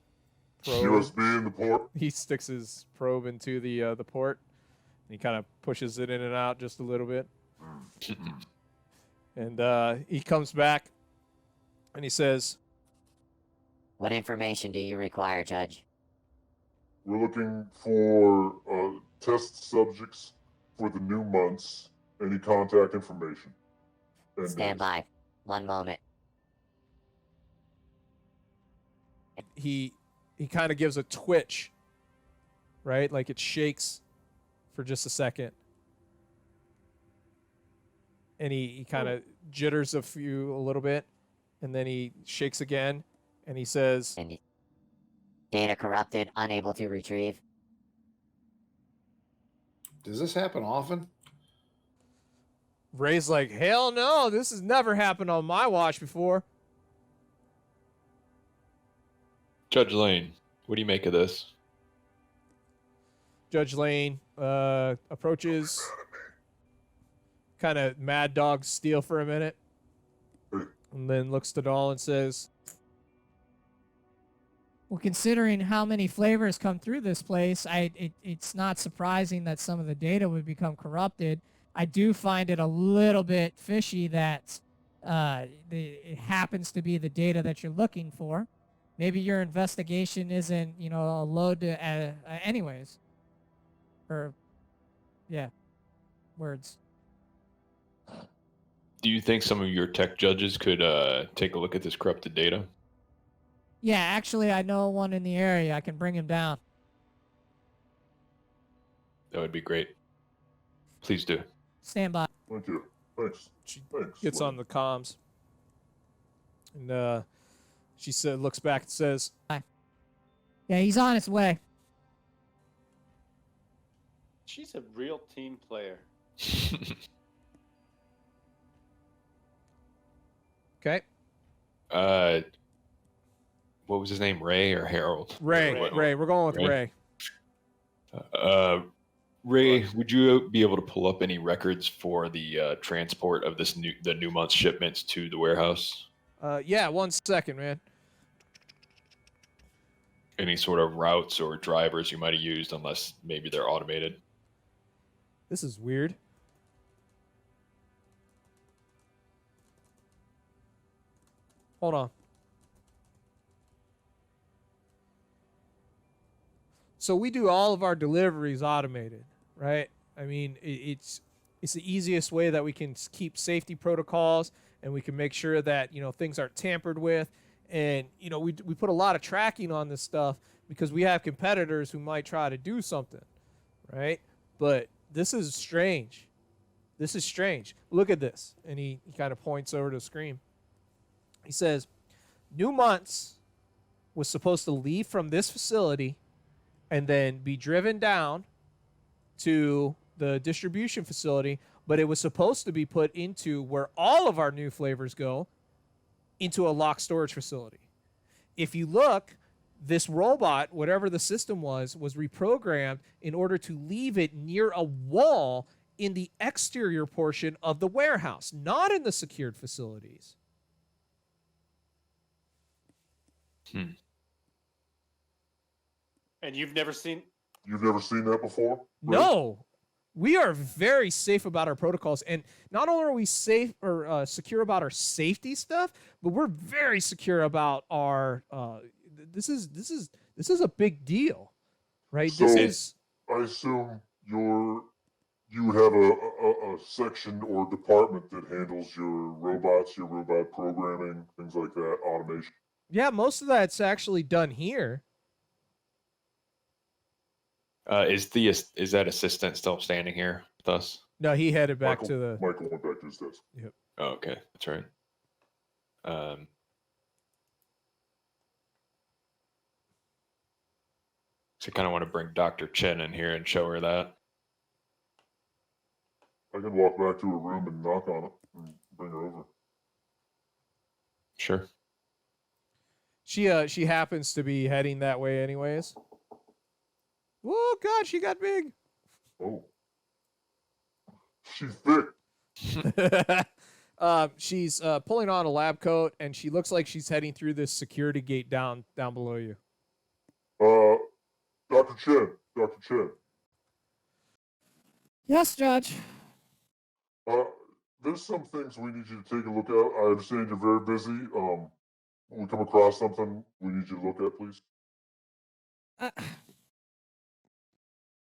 probe. USB in the port. He sticks his probe into the port. And he kind of pushes it in and out just a little bit. And he comes back and he says, What information do you require, Judge? We're looking for test subjects for the new months. Any contact information. And Stand by. 1 moment. he kind of gives a twitch, right? Like it shakes for just a second. And he kind of jitters a little bit. And then he shakes again. And he says, And data corrupted, unable to retrieve. Does this happen often? Ray's like, hell no, this has never happened on my watch before. Judge Lane, what do you make of this? Judge Lane approaches, kind of mad dog steel for a minute, and then looks to Dahl and says, Well, considering how many flavors come through this place, it's not surprising that some of the data would become corrupted. I do find it a little bit fishy that it happens to be the data that you're looking for. Maybe your investigation isn't, a load to, anyways. Or, yeah, words. Do you think some of your tech judges could take a look at this corrupted data? Yeah, actually, I know one in the area. I can bring him down. That would be great. Please do. Stand by. Thank you. Thanks. She Thanks. gets on the comms, and she looks back and says, Yeah, he's on his way. She's a real team player. "Okay, What was his name? Ray or Harold? Ray. We're going with Ray. Ray, would you be able to pull up any records for the transport of the new month's shipments to the warehouse? Yeah, 1 second, man. Any sort of routes or drivers you might have used, unless maybe they're automated. This is weird. Hold on. So we do all of our deliveries automated, right? I mean, it's the easiest way that we can keep safety protocols, and we can make sure that, you know, things aren't tampered with. And, you know, we put a lot of tracking on this stuff because we have competitors who might try to do something, right? But this is strange. This is strange. Look at this. And he kind of points over to the screen. He says, New Months was supposed to leave from this facility and then be driven down to the distribution facility, but it was supposed to be put into where all of our new flavors go, into a locked storage facility. If you look, this robot, whatever the system was reprogrammed in order to leave it near a wall in the exterior portion of the warehouse, not in the secured facilities. And you've never seen... You've never seen that before? No. We are very safe about our protocols, and not only are we safe or secure about our safety stuff, but we're very secure about our. This is a big deal, right? So, this is. I assume you have a section or department that handles your robots, your robot programming, things like that, automation. Yeah, most of that's actually done here. Is that assistant still standing here with us? No, he headed back Michael, to the. Michael went back to his desk. Yep. Oh, okay, that's right. So I kind of want to bring Dr. Chen in here and show her that. I can walk back to her room and knock on it and bring her over. Sure. She happens to be heading that way anyways. Oh God, she got big. Oh. She's thick. She's pulling on a lab coat, and she looks like she's heading through this security gate down below you. Dr. Chen. Yes, Judge. There's some things we need you to take a look at. I understand you're very busy. When we come across something we need you to look at, please.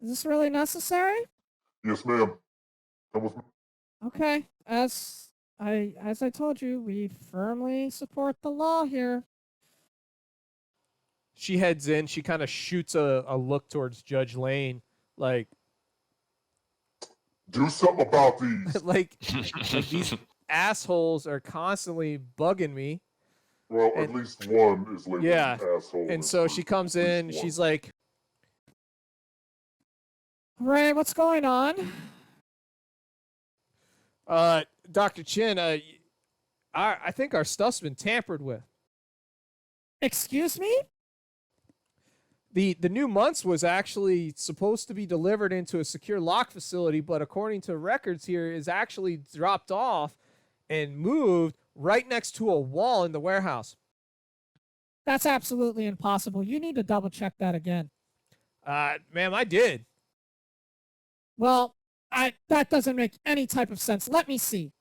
Is this really necessary? Yes, ma'am. Come with me. Okay. As I told you, we firmly support the law here. She heads in. She kind of shoots a look towards Judge Lane, like, do something about these. like these assholes are constantly bugging me. Well, at least one is labeled Yeah. an asshole. And so she comes in. At least She's one. like, Ray, what's going on? Dr. Chin, I think our stuff's been tampered with. Excuse me? The new months was actually supposed to be delivered into a secure lock facility, but according to records here, is actually dropped off and moved right next to a wall in the warehouse. That's absolutely impossible. You need to double check that again. Ma'am, I did. Well, that doesn't make any type of sense. Let me see.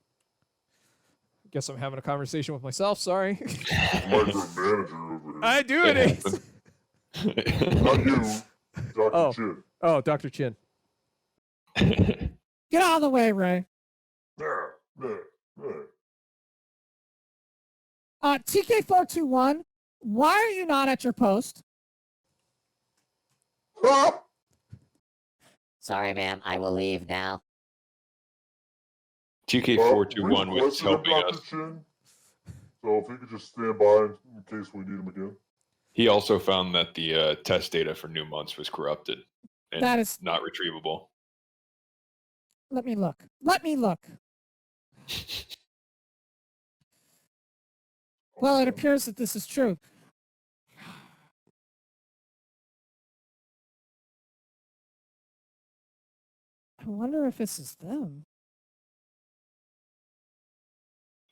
Guess I'm having a conversation with myself. Sorry. Micromanager over here. I do it. Not you, Dr. Chin. Oh, Dr. Chin. Get out of the way, Ray. There, there, there. TK421, why are you not at your post? Ah! Sorry, ma'am. I will leave now. TK421 We've was collected him, helping Dr. us. Chin. So if you could just stand by in case we need him again. He also found that the test data for new months was corrupted and That is- not retrievable. Let me look. Let me look. Well, it appears that this is true. I wonder if this is them.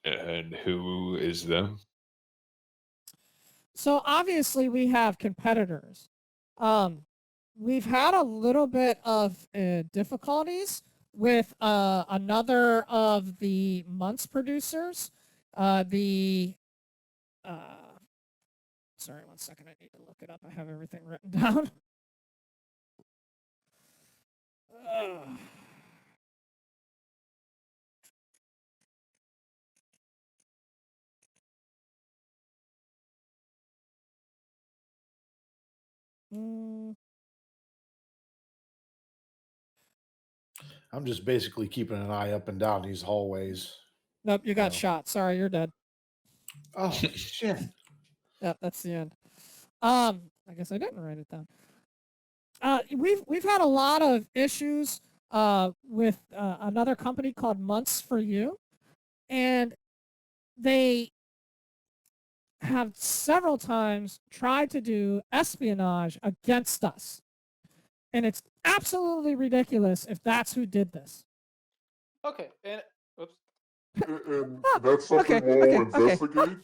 And who is them? So obviously we have competitors. We've had a little bit of difficulties with another of the months producers. Sorry, 1 second. I need to look it up. I have everything written down. I'm just basically keeping an eye up and down these hallways. Nope, you got Oh. shot. Sorry, you're dead. Oh shit! Yep, that's the end. I guess I didn't write it down. We've had a lot of issues with another company called Months for You, and they have several times tried to do espionage against us, and it's absolutely ridiculous if that's who did this. Okay, and oops. And that's something we'll investigate.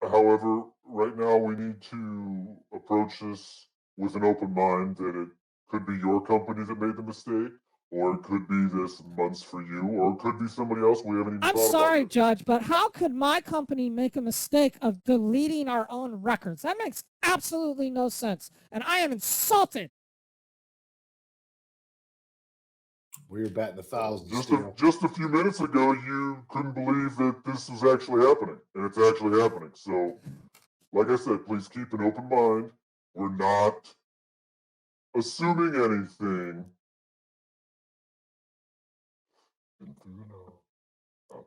However, right now we need to approach this with an open mind that it could be your company that made the mistake, or it could be this Months for You, or it could be somebody else we haven't even I'm thought sorry, about. Judge, but how could my company make a mistake of deleting our own records? That makes absolutely no sense, and I am insulted. We were batting 1,000 Just still. just a few minutes ago, you couldn't believe that this was actually happening, and it's actually happening. So, like I said, please keep an open mind. We're not assuming anything.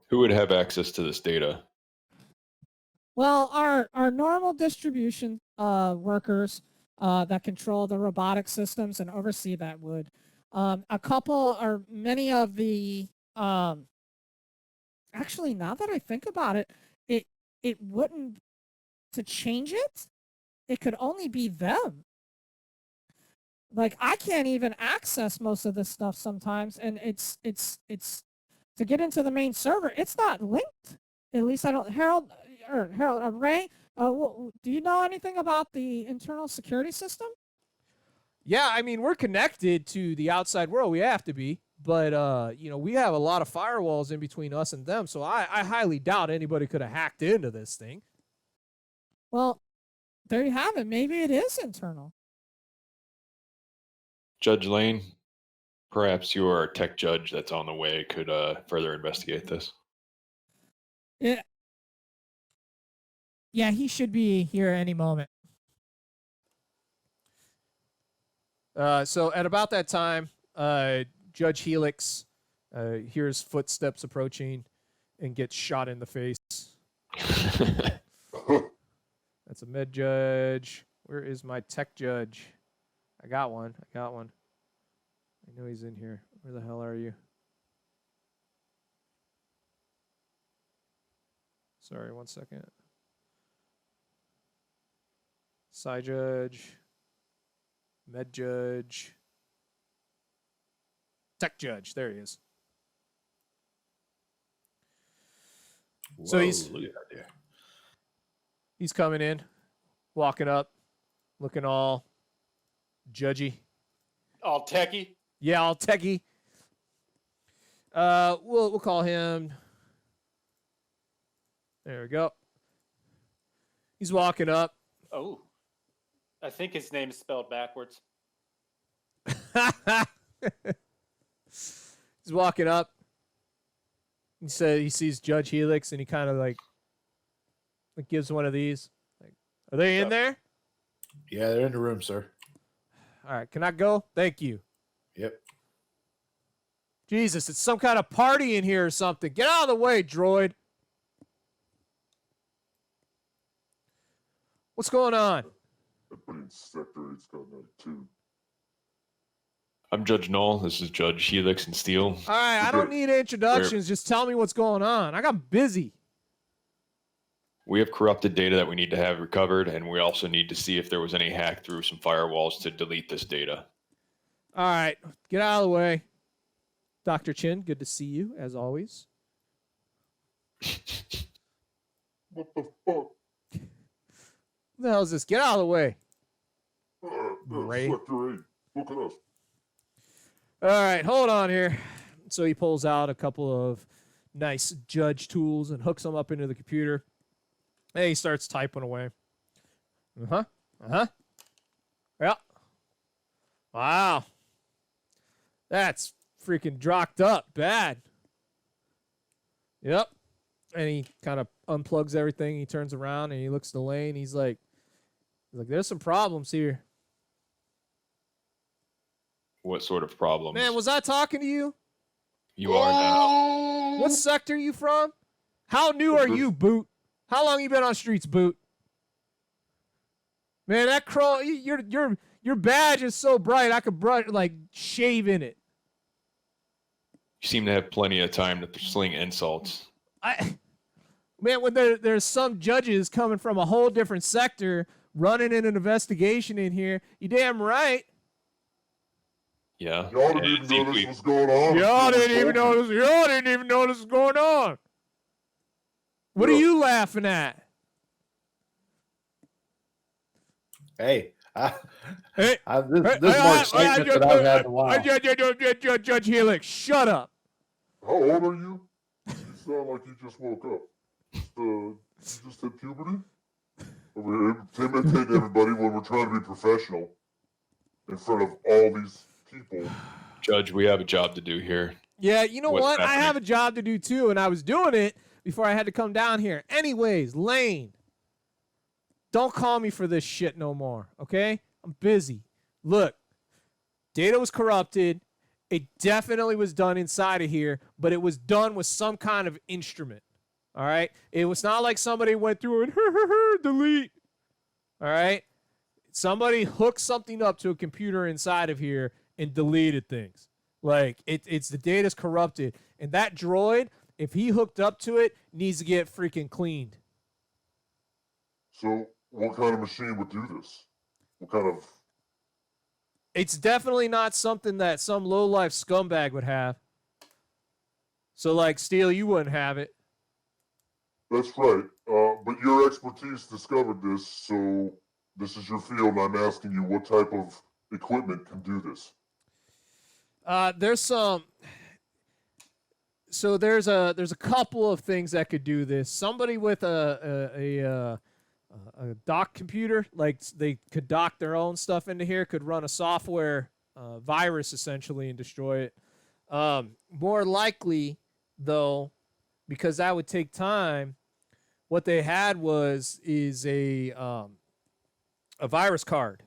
Who would have access to this data? Well, our normal distribution workers that control the robotic systems and oversee that would. A couple or many of the actually, now that I think about it, it wouldn't to change it. It could only be them. Like I can't even access most of this stuff sometimes, and it's to get into the main server. It's not linked. At least I don't. Ray, do you know anything about the internal security system? Yeah, I mean, we're connected to the outside world. We have to be. But, we have a lot of firewalls in between us and them. So I highly doubt anybody could have hacked into this thing. Well, there you have it. Maybe it is internal. Judge Lane, perhaps your tech judge that's on the way could further investigate this. Yeah, he should be here any moment. So at about that time, Judge Helix hears footsteps approaching and gets shot in the face. That's a med judge. Where is my tech judge? I got one. I know he's in here. Where the hell are you? Sorry, 1 second. Side judge. Med judge. Tech judge. There he is. So he's coming in, walking up, looking all judgy. All techie. Yeah, all techie. We'll call him. There we go. He's walking up. Oh, I think his name is spelled backwards. He's walking up. He said he sees Judge Helix, and he kind of like gives one of these. Like, are they in there? Yeah, they're in the room, sir. All right, can I go? Thank you. Yep. Jesus, it's some kind of party in here or something. Get out of the way, droid. What's going on? Everybody in Sector 8's got 92. I'm Judge Null. This is Judge Helix and Steel. All right, I don't need introductions. Just tell me what's going on. I got busy. We have corrupted data that we need to have recovered, and we also need to see if there was any hack through some firewalls to delete this data. All right, get out of the way. Dr. Chin, good to see you, as always. What the fuck? What the hell is this? Get out of the way. Ray. Sector 8. Look at us. All right, hold on here. So he pulls out a couple of nice judge tools and hooks them up into the computer. And he starts typing away. Yeah. Wow. That's freaking drocked up bad. Yep. And he kind of unplugs everything. He turns around and he looks to Lane. He's like, there's some problems here. What sort of problems? Man, was I talking to you? You are now. What sector are you from? How new are you, Boot? How long you been on streets, Boot? Man, that crawl, your badge is so bright I could shave in it. You seem to have plenty of time to sling insults. Man, when there's some judges coming from a whole different sector running an investigation in here, you damn right. Yeah. Y'all didn't even know this was going on. Y'all didn't even know this was going on. What are you laughing at? Hey, Hey, this is more excitement than I've had in a while. Judge Helix, shut up. How old are you? You sound like you just woke up. You just hit puberty? We're intimidating everybody when we're trying to be professional in front of all these people. Judge, we have a job to do here. Yeah, you know what? Happening? I have a job to do too, and I was doing it before I had to come down here. Anyways, Lane, don't call me for this shit no more, okay? I'm busy. Look, data was corrupted. It definitely was done inside of here, but it was done with some kind of instrument, all right? It was not like somebody went through and delete, all right? Somebody hooked something up to a computer inside of here and deleted things. Like, it's the data's corrupted. And that droid, if he hooked up to it, needs to get freaking cleaned. So, what kind of machine would do this? What kind of... It's definitely not something that some low-life scumbag would have. So, like, Steel, you wouldn't have it. That's right. But your expertise discovered this, so this is your field, and I'm asking you what type of equipment can do this. There's some... So there's a couple of things that could do this. Somebody with a dock computer, like they could dock their own stuff into here, could run a software virus essentially and destroy it. More likely, though, because that would take time, what they had is a virus card.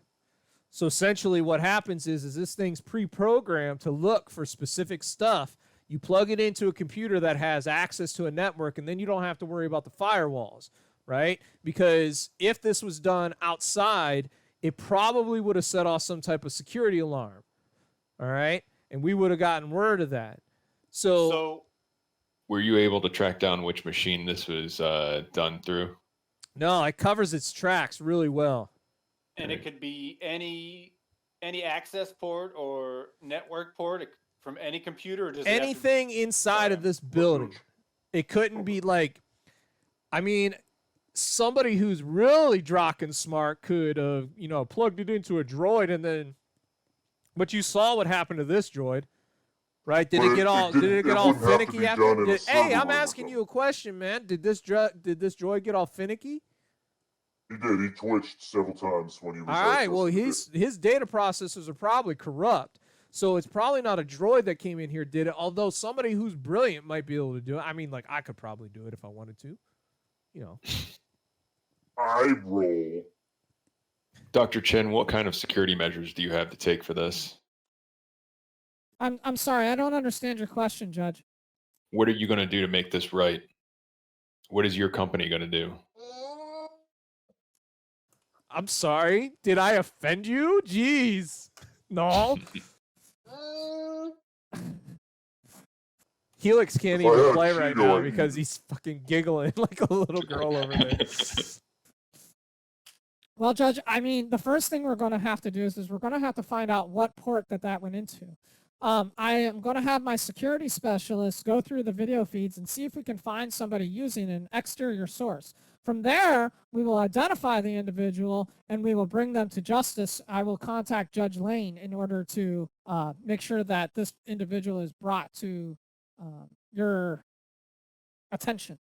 So essentially, what happens is this thing's pre-programmed to look for specific stuff. You plug it into a computer that has access to a network, and then you don't have to worry about the firewalls, right? Because if this was done outside, it probably would have set off some type of security alarm, all right? And we would have gotten word of that. So were you able to track down which machine this was done through? No, it covers its tracks really well. And it could be any access port or network port from any computer, or just anything inside of this building. It couldn't be like, I mean, somebody who's really drocking smart could have, plugged it into a droid and then. But you saw what happened to this droid, right? Did it get all finicky after? Hey, I'm asking you a question, man. Did this droid get all finicky? He did. He twitched several times when he was. All right. Well, his data processors are probably corrupt. So it's probably not a droid that came in here did it, although somebody who's brilliant might be able to do it. I mean, like, I could probably do it if I wanted to. You know. I roll. Dr. Chen, what kind of security measures do you have to take for this? I'm sorry, I don't understand your question, Judge. What are you going to do to make this right? What is your company going to do? I'm sorry. Did I offend you? Jeez. No. Helix can't If I even had play Cheeto, right now I'd because eat it. he's fucking giggling like a little girl over there. Well, Judge, I mean, the first thing we're going to have to do is we're going to have to find out what port that went into. I am going to have my security specialist go through the video feeds and see if we can find somebody using an exterior source. From there, we will identify the individual and we will bring them to justice. I will contact Judge Lane in order to make sure that this individual is brought to your attention.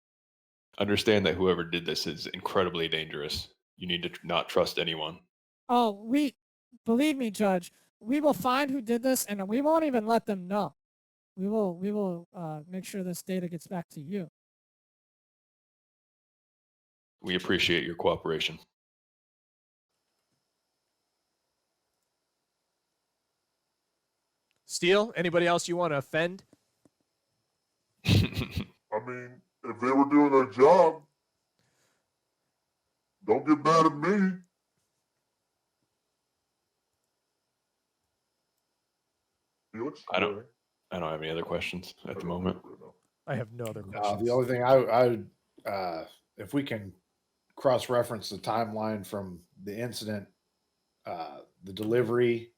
Understand that whoever did this is incredibly dangerous. You need to not trust anyone. Oh, believe me, Judge, we will find who did this and we won't even let them know. We will make sure this data gets back to you. We appreciate your cooperation. Steele, anybody else you want to offend? I mean, if they were doing their job, don't get mad at me. Felix? I don't have any other questions at the moment. I have no other questions. The only thing I if we can cross-reference the timeline from the incident, the delivery,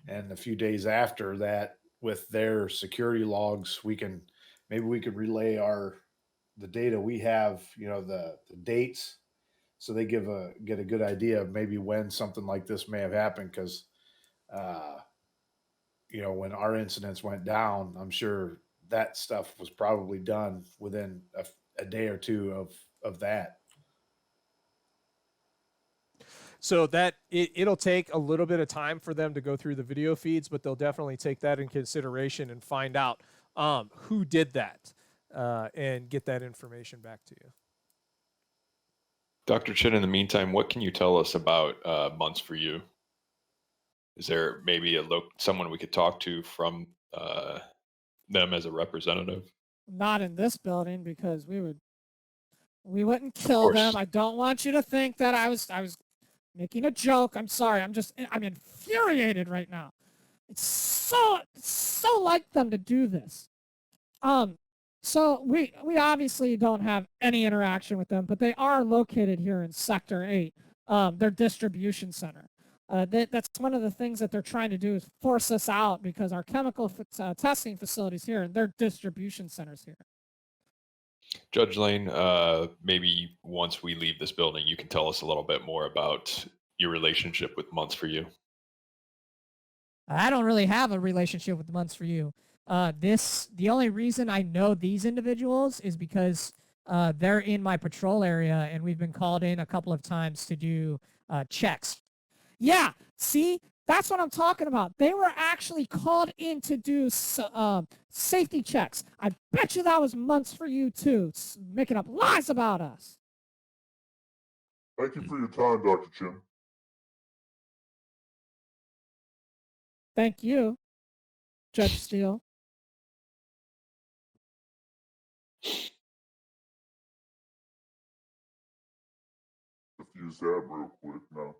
and a few days after that with their security logs, maybe we could relay the data we have, the dates, so they get a good idea of maybe when something like this may have happened. Because when our incidents went down, I'm sure that stuff was probably done within a day or two of that. So that it'll take a little bit of time for them to go through the video feeds, but they'll definitely take that in consideration and find out who did that and get that information back to you. Dr. Chin, in the meantime, what can you tell us about Months for You? Is there maybe someone we could talk to from them as a representative? Not in this building, because we wouldn't kill them. I don't want you to think that I was making a joke. I'm sorry. I'm infuriated right now. It's so like them to do this. So we obviously don't have any interaction with them, but they are located here in Sector 8, their distribution center. That's one of the things that they're trying to do, is force us out, because our chemical testing facilities here and their distribution centers here. Judge Lane, maybe once we leave this building, you can tell us a little bit more about your relationship with Months for You. I don't really have a relationship with Months for You. The only reason I know these individuals is because they're in my patrol area, and we've been called in a couple of times to do checks. Yeah, see, that's what I'm talking about. They were actually called in to do safety checks. I bet you that was Months for You too, making up lies about us. Thank you for your time, Dr. Chin. Thank you, Judge Steele. Use that real quick now.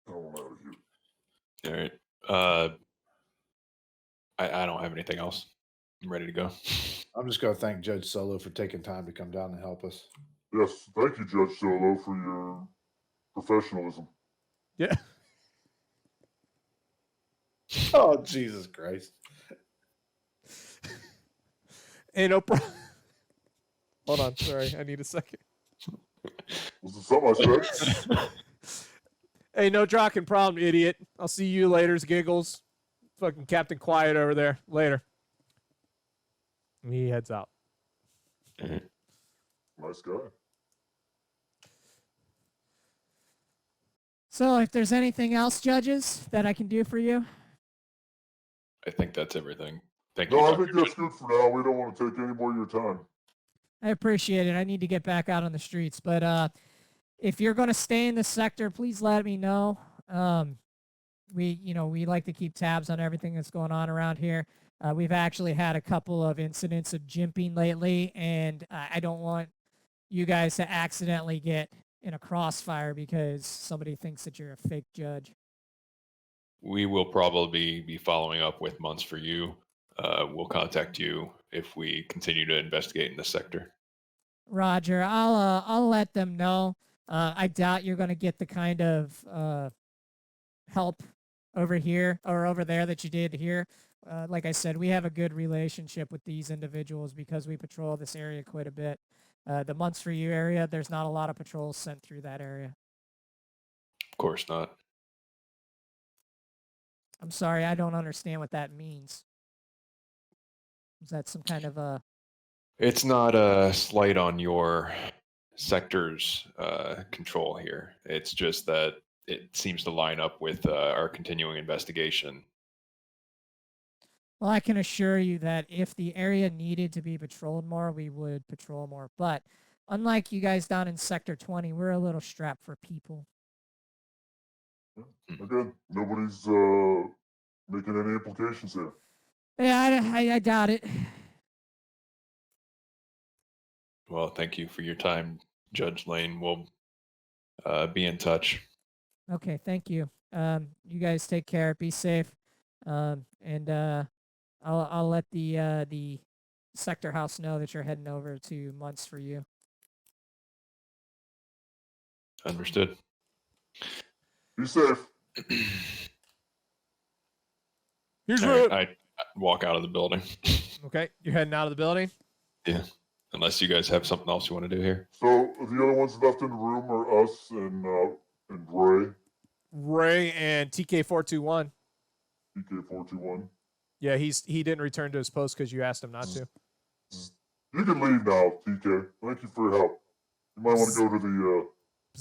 I want out of here. All right. I don't have anything else. I'm ready to go. I'm just going to thank Judge Solo for taking time to come down and help us. Yes, thank you, Judge Solo, for your professionalism. Yeah. Oh, Jesus Christ. Hey, no problem. Hold on. Sorry. I need a second. Was it something I said? Hey, no drocking problem, idiot. I'll see you later, giggles. Fucking Captain Quiet over there. Later. And he heads out. Nice guy. So if there's anything else, judges, that I can do for you? I think that's everything. Thank you, No, I Dr. think that's good for now. We don't want to take any more of your time. I appreciate it. I need to get back out on the streets, but if you're going to stay in the sector, please let me know. We like to keep tabs on everything that's going on around here. We've actually had a couple of incidents of jimping lately, and I don't want you guys to accidentally get in a crossfire because somebody thinks that you're a fake judge. We will probably be following up with months for you. We'll contact you if we continue to investigate in this sector. Roger, I'll let them know. I doubt you're going to get the kind of help over here or over there that you did here. Like I said, we have a good relationship with these individuals because we patrol this area quite a bit. The months for you area, there's not a lot of patrols sent through that area. Of course not. I'm sorry, I don't understand what that means. Is that some kind of a... It's not a slight on your sector's control here. It's just that it seems to line up with our continuing investigation. Well, I can assure you that if the area needed to be patrolled more, we would patrol more. But unlike you guys down in Sector 20, we're a little strapped for people. Again, nobody's making any implications here. Yeah, I doubt it. Well, thank you for your time, Judge Lane. We'll be in touch. Okay, thank you. You guys take care. Be safe. And I'll let the sector house know that you're heading over to months for you. Understood. Be safe. Here's All what. right, I walk out of the building. Okay, you're heading out of the building. Yeah. Unless you guys have something else you want to do here. So the other ones left in the room are us and Ray. Ray and TK421. TK421. Yeah, he didn't return to his post because you asked him not to. You can leave now, TK. Thank you for your help. You might want to go to the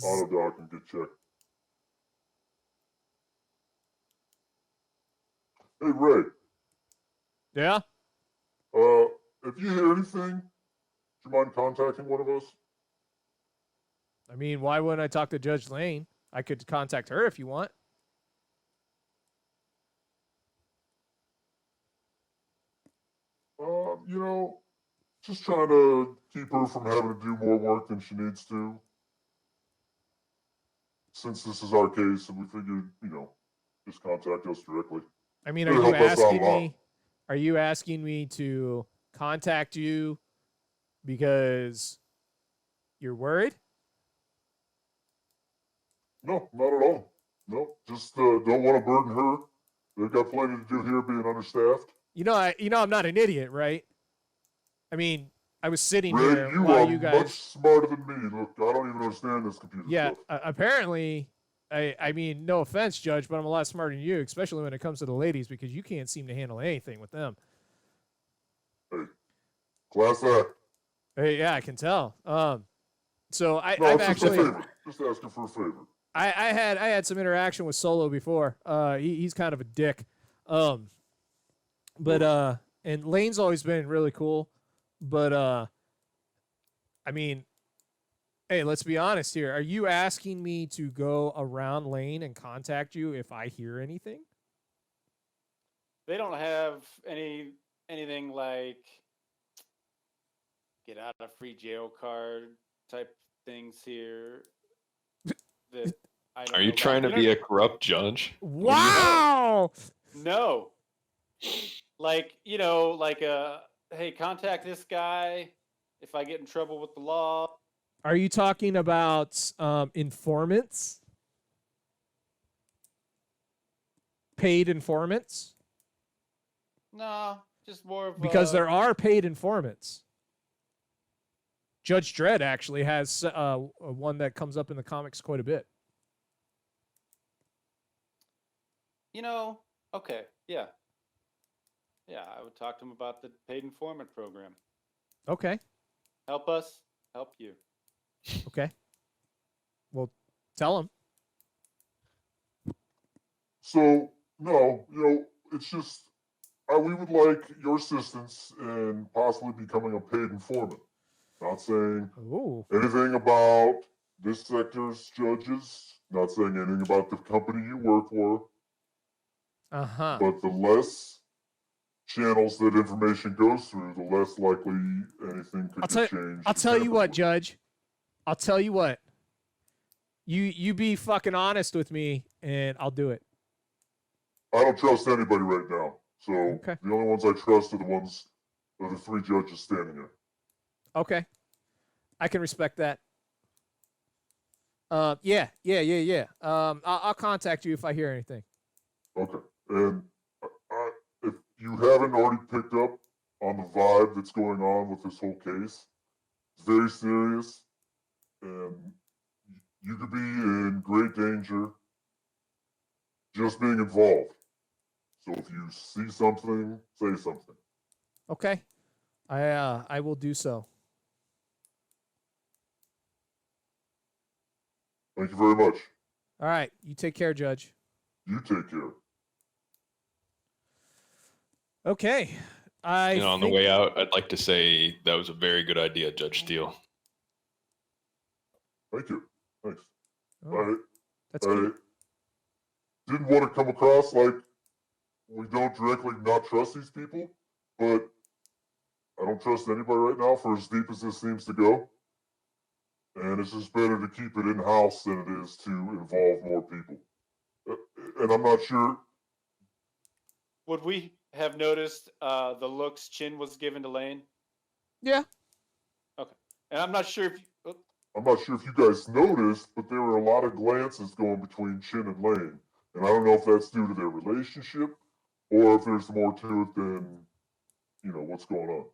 auto dock and get checked. Hey, Ray. Yeah? If you hear anything, do you mind contacting one of us? I mean, why wouldn't I talk to Judge Lane? I could contact her if you want. Just trying to keep her from having to do more work than she needs to. Since this is our case, and we figured, just contact us directly. I mean, It'll help us out a lot. are you asking me to contact you because you're worried? No, not at all. No, just don't want to burden her. They've got plenty to do here being understaffed. I'm not an idiot, right? I mean, I was sitting Ray, here you while are you guys... much smarter than me. Look, I don't even understand this computer Yeah, stuff. apparently, I mean, no offense, Judge, but I'm a lot smarter than you, especially when it comes to the ladies, because you can't seem to handle anything with them. Hey, class act. Hey, yeah, I can tell. So No, I've it's actually... just a favor. Just asking for a favor. I had some interaction with Solo before. He's kind of a dick. But and Lane's always been really cool. But I mean, hey, let's be honest here. Are you asking me to go around Lane and contact you if I hear anything? They don't have anything like get out of free jail card type things here. That I don't Are you know trying to about. be a corrupt judge? Wow! No. Like, hey, contact this guy if I get in trouble with the law. Are you talking about informants? Paid informants? No, just more of Because there are paid informants. Judge Dredd actually has one that comes up in the comics quite a bit. Okay, yeah. Yeah, I would talk to him about the paid informant program. Okay. Help us, help you. Okay. Well, tell him. So, no, it's just we would like your assistance in possibly becoming a paid informant. Not saying Ooh. anything about this sector's judges. Not saying anything about the company you work for. Uh-huh. But the less channels that information goes through, the less likely anything could get changed. I'll tell you what, Judge. I'll tell you what. You be fucking honest with me, and I'll do it. I don't trust anybody right now. So Okay. the only ones I trust are the 3 judges standing here. Okay. I can respect that. Yeah. I'll contact you if I hear anything. Okay. And if you haven't already picked up on the vibe that's going on with this whole case, it's very serious, and you could be in great danger just being involved. So if you see something, say something. Okay. I will do so. Thank you very much. All right. You take care, Judge. You take care. Okay. On the way out, I'd like to say that was a very good idea, Judge Steele. Thank you. Thanks. Oh, that's I cute. didn't want to come across like we don't directly not trust these people, but I don't trust anybody right now for as deep as this seems to go. And it's just better to keep it in-house than it is to involve more people. And I'm not sure. Would we have noticed the looks Chin was given to Lane? Yeah. Okay. And I'm not sure if I'm not sure if you guys noticed, but there were a lot of glances going between Chin and Lane. And I don't know if that's due to their relationship or if there's more to it than, what's going on.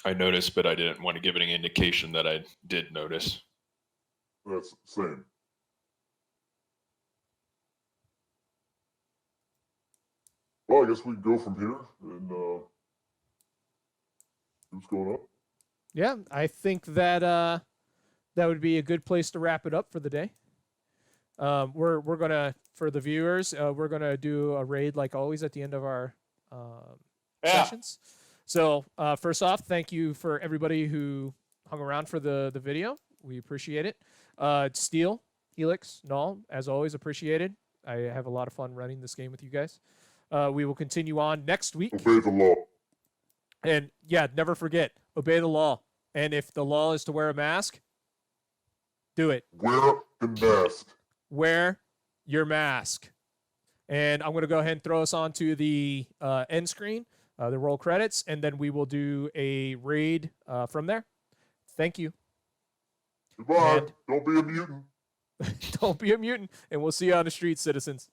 I noticed, but I didn't want to give any indication that I did notice. That's same. Well, I guess we can go from here and see what's going on. Yeah, I think that that would be a good place to wrap it up for the day. We're gonna, for the viewers, we're gonna do a raid like always at the end of our sessions. So first off, thank you for everybody who hung around for the video. We appreciate it. Steel, Helix, Null, as always, appreciated. I have a lot of fun running this game with you guys. We will continue on next week. Obey the law. And yeah, never forget, obey the law. And if the law is to wear a mask, do it. Wear the mask. Wear your mask. And I'm going to go ahead and throw us onto the end screen, the roll credits, and then we will do a raid from there. Thank you. Goodbye. And don't be a mutant. don't be a mutant. And we'll see you on the streets, citizens.